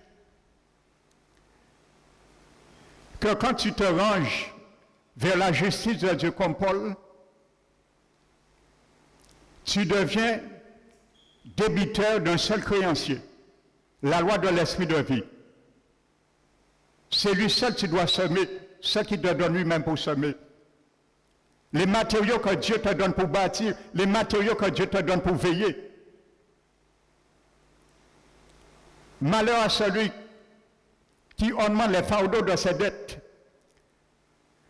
que quand tu te ranges vers la justice de Dieu comme Paul, tu deviens débiteur d'un seul créancier, la loi de l'esprit de vie. C'est lui seul qui doit semer, ce qui te donne lui-même pour semer. Les matériaux que Dieu te donne pour bâtir, les matériaux que Dieu te donne pour veiller. Malheur à celui qui augmente les fardeaux de ses dettes.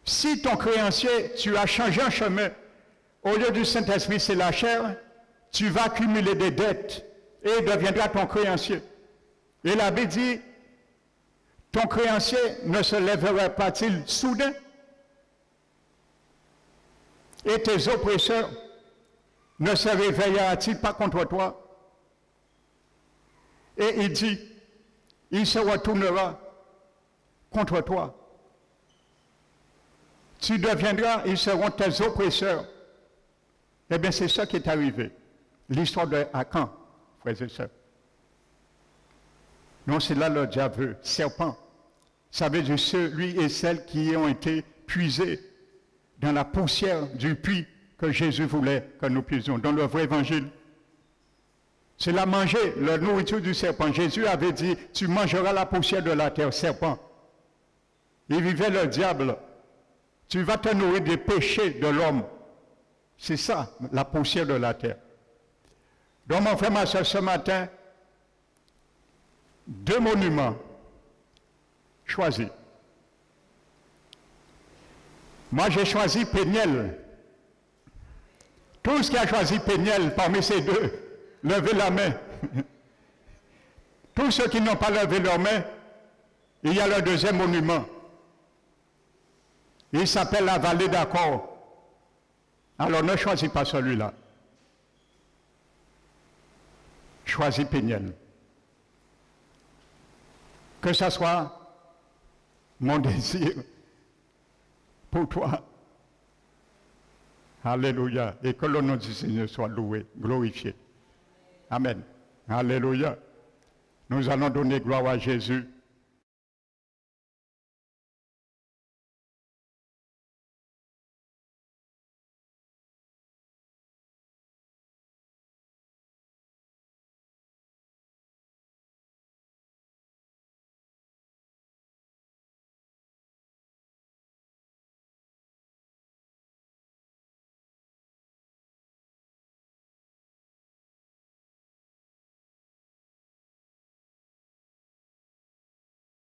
Si ton créancier, tu as changé un chemin, au lieu du Saint-Esprit, c'est la chair, tu vas accumuler des dettes et il deviendra ton créancier. Et la Bible dit, ton créancier ne se lèvera pas-il soudain? Et tes oppresseurs ne se réveillera-t-il pas contre toi? Et il dit, il se retournera contre toi. Tu deviendras, ils seront tes oppresseurs. Eh bien, c'est ça qui est arrivé. L'histoire de Akan, frères et sœurs. Non, c'est là le diable, serpent. Ça veut dire celui et celles qui ont été puisés dans la poussière du puits que Jésus voulait que nous puissions, dans le vrai évangile. C'est la manger, la nourriture du serpent. Jésus avait dit, tu mangeras la poussière de la terre, serpent. Il vivait le diable. Tu vas te nourrir des péchés de l'homme. C'est ça, la poussière de la terre. Donc, mon frère, ma soeur, ce matin, 2 monuments choisis. Moi, j'ai choisi Péniel. Tous qui ont choisi Péniel parmi ces deux, levez la main. Tous ceux qui n'ont pas levé leur main, il y a le 2e monument. Il s'appelle la vallée d'Accord. Alors ne choisis pas celui-là. Choisis Péniel. Que ce soit mon désir pour toi. Alléluia. Et que le nom du Seigneur soit loué, glorifié. Amen. Alléluia. Nous allons donner gloire à Jésus.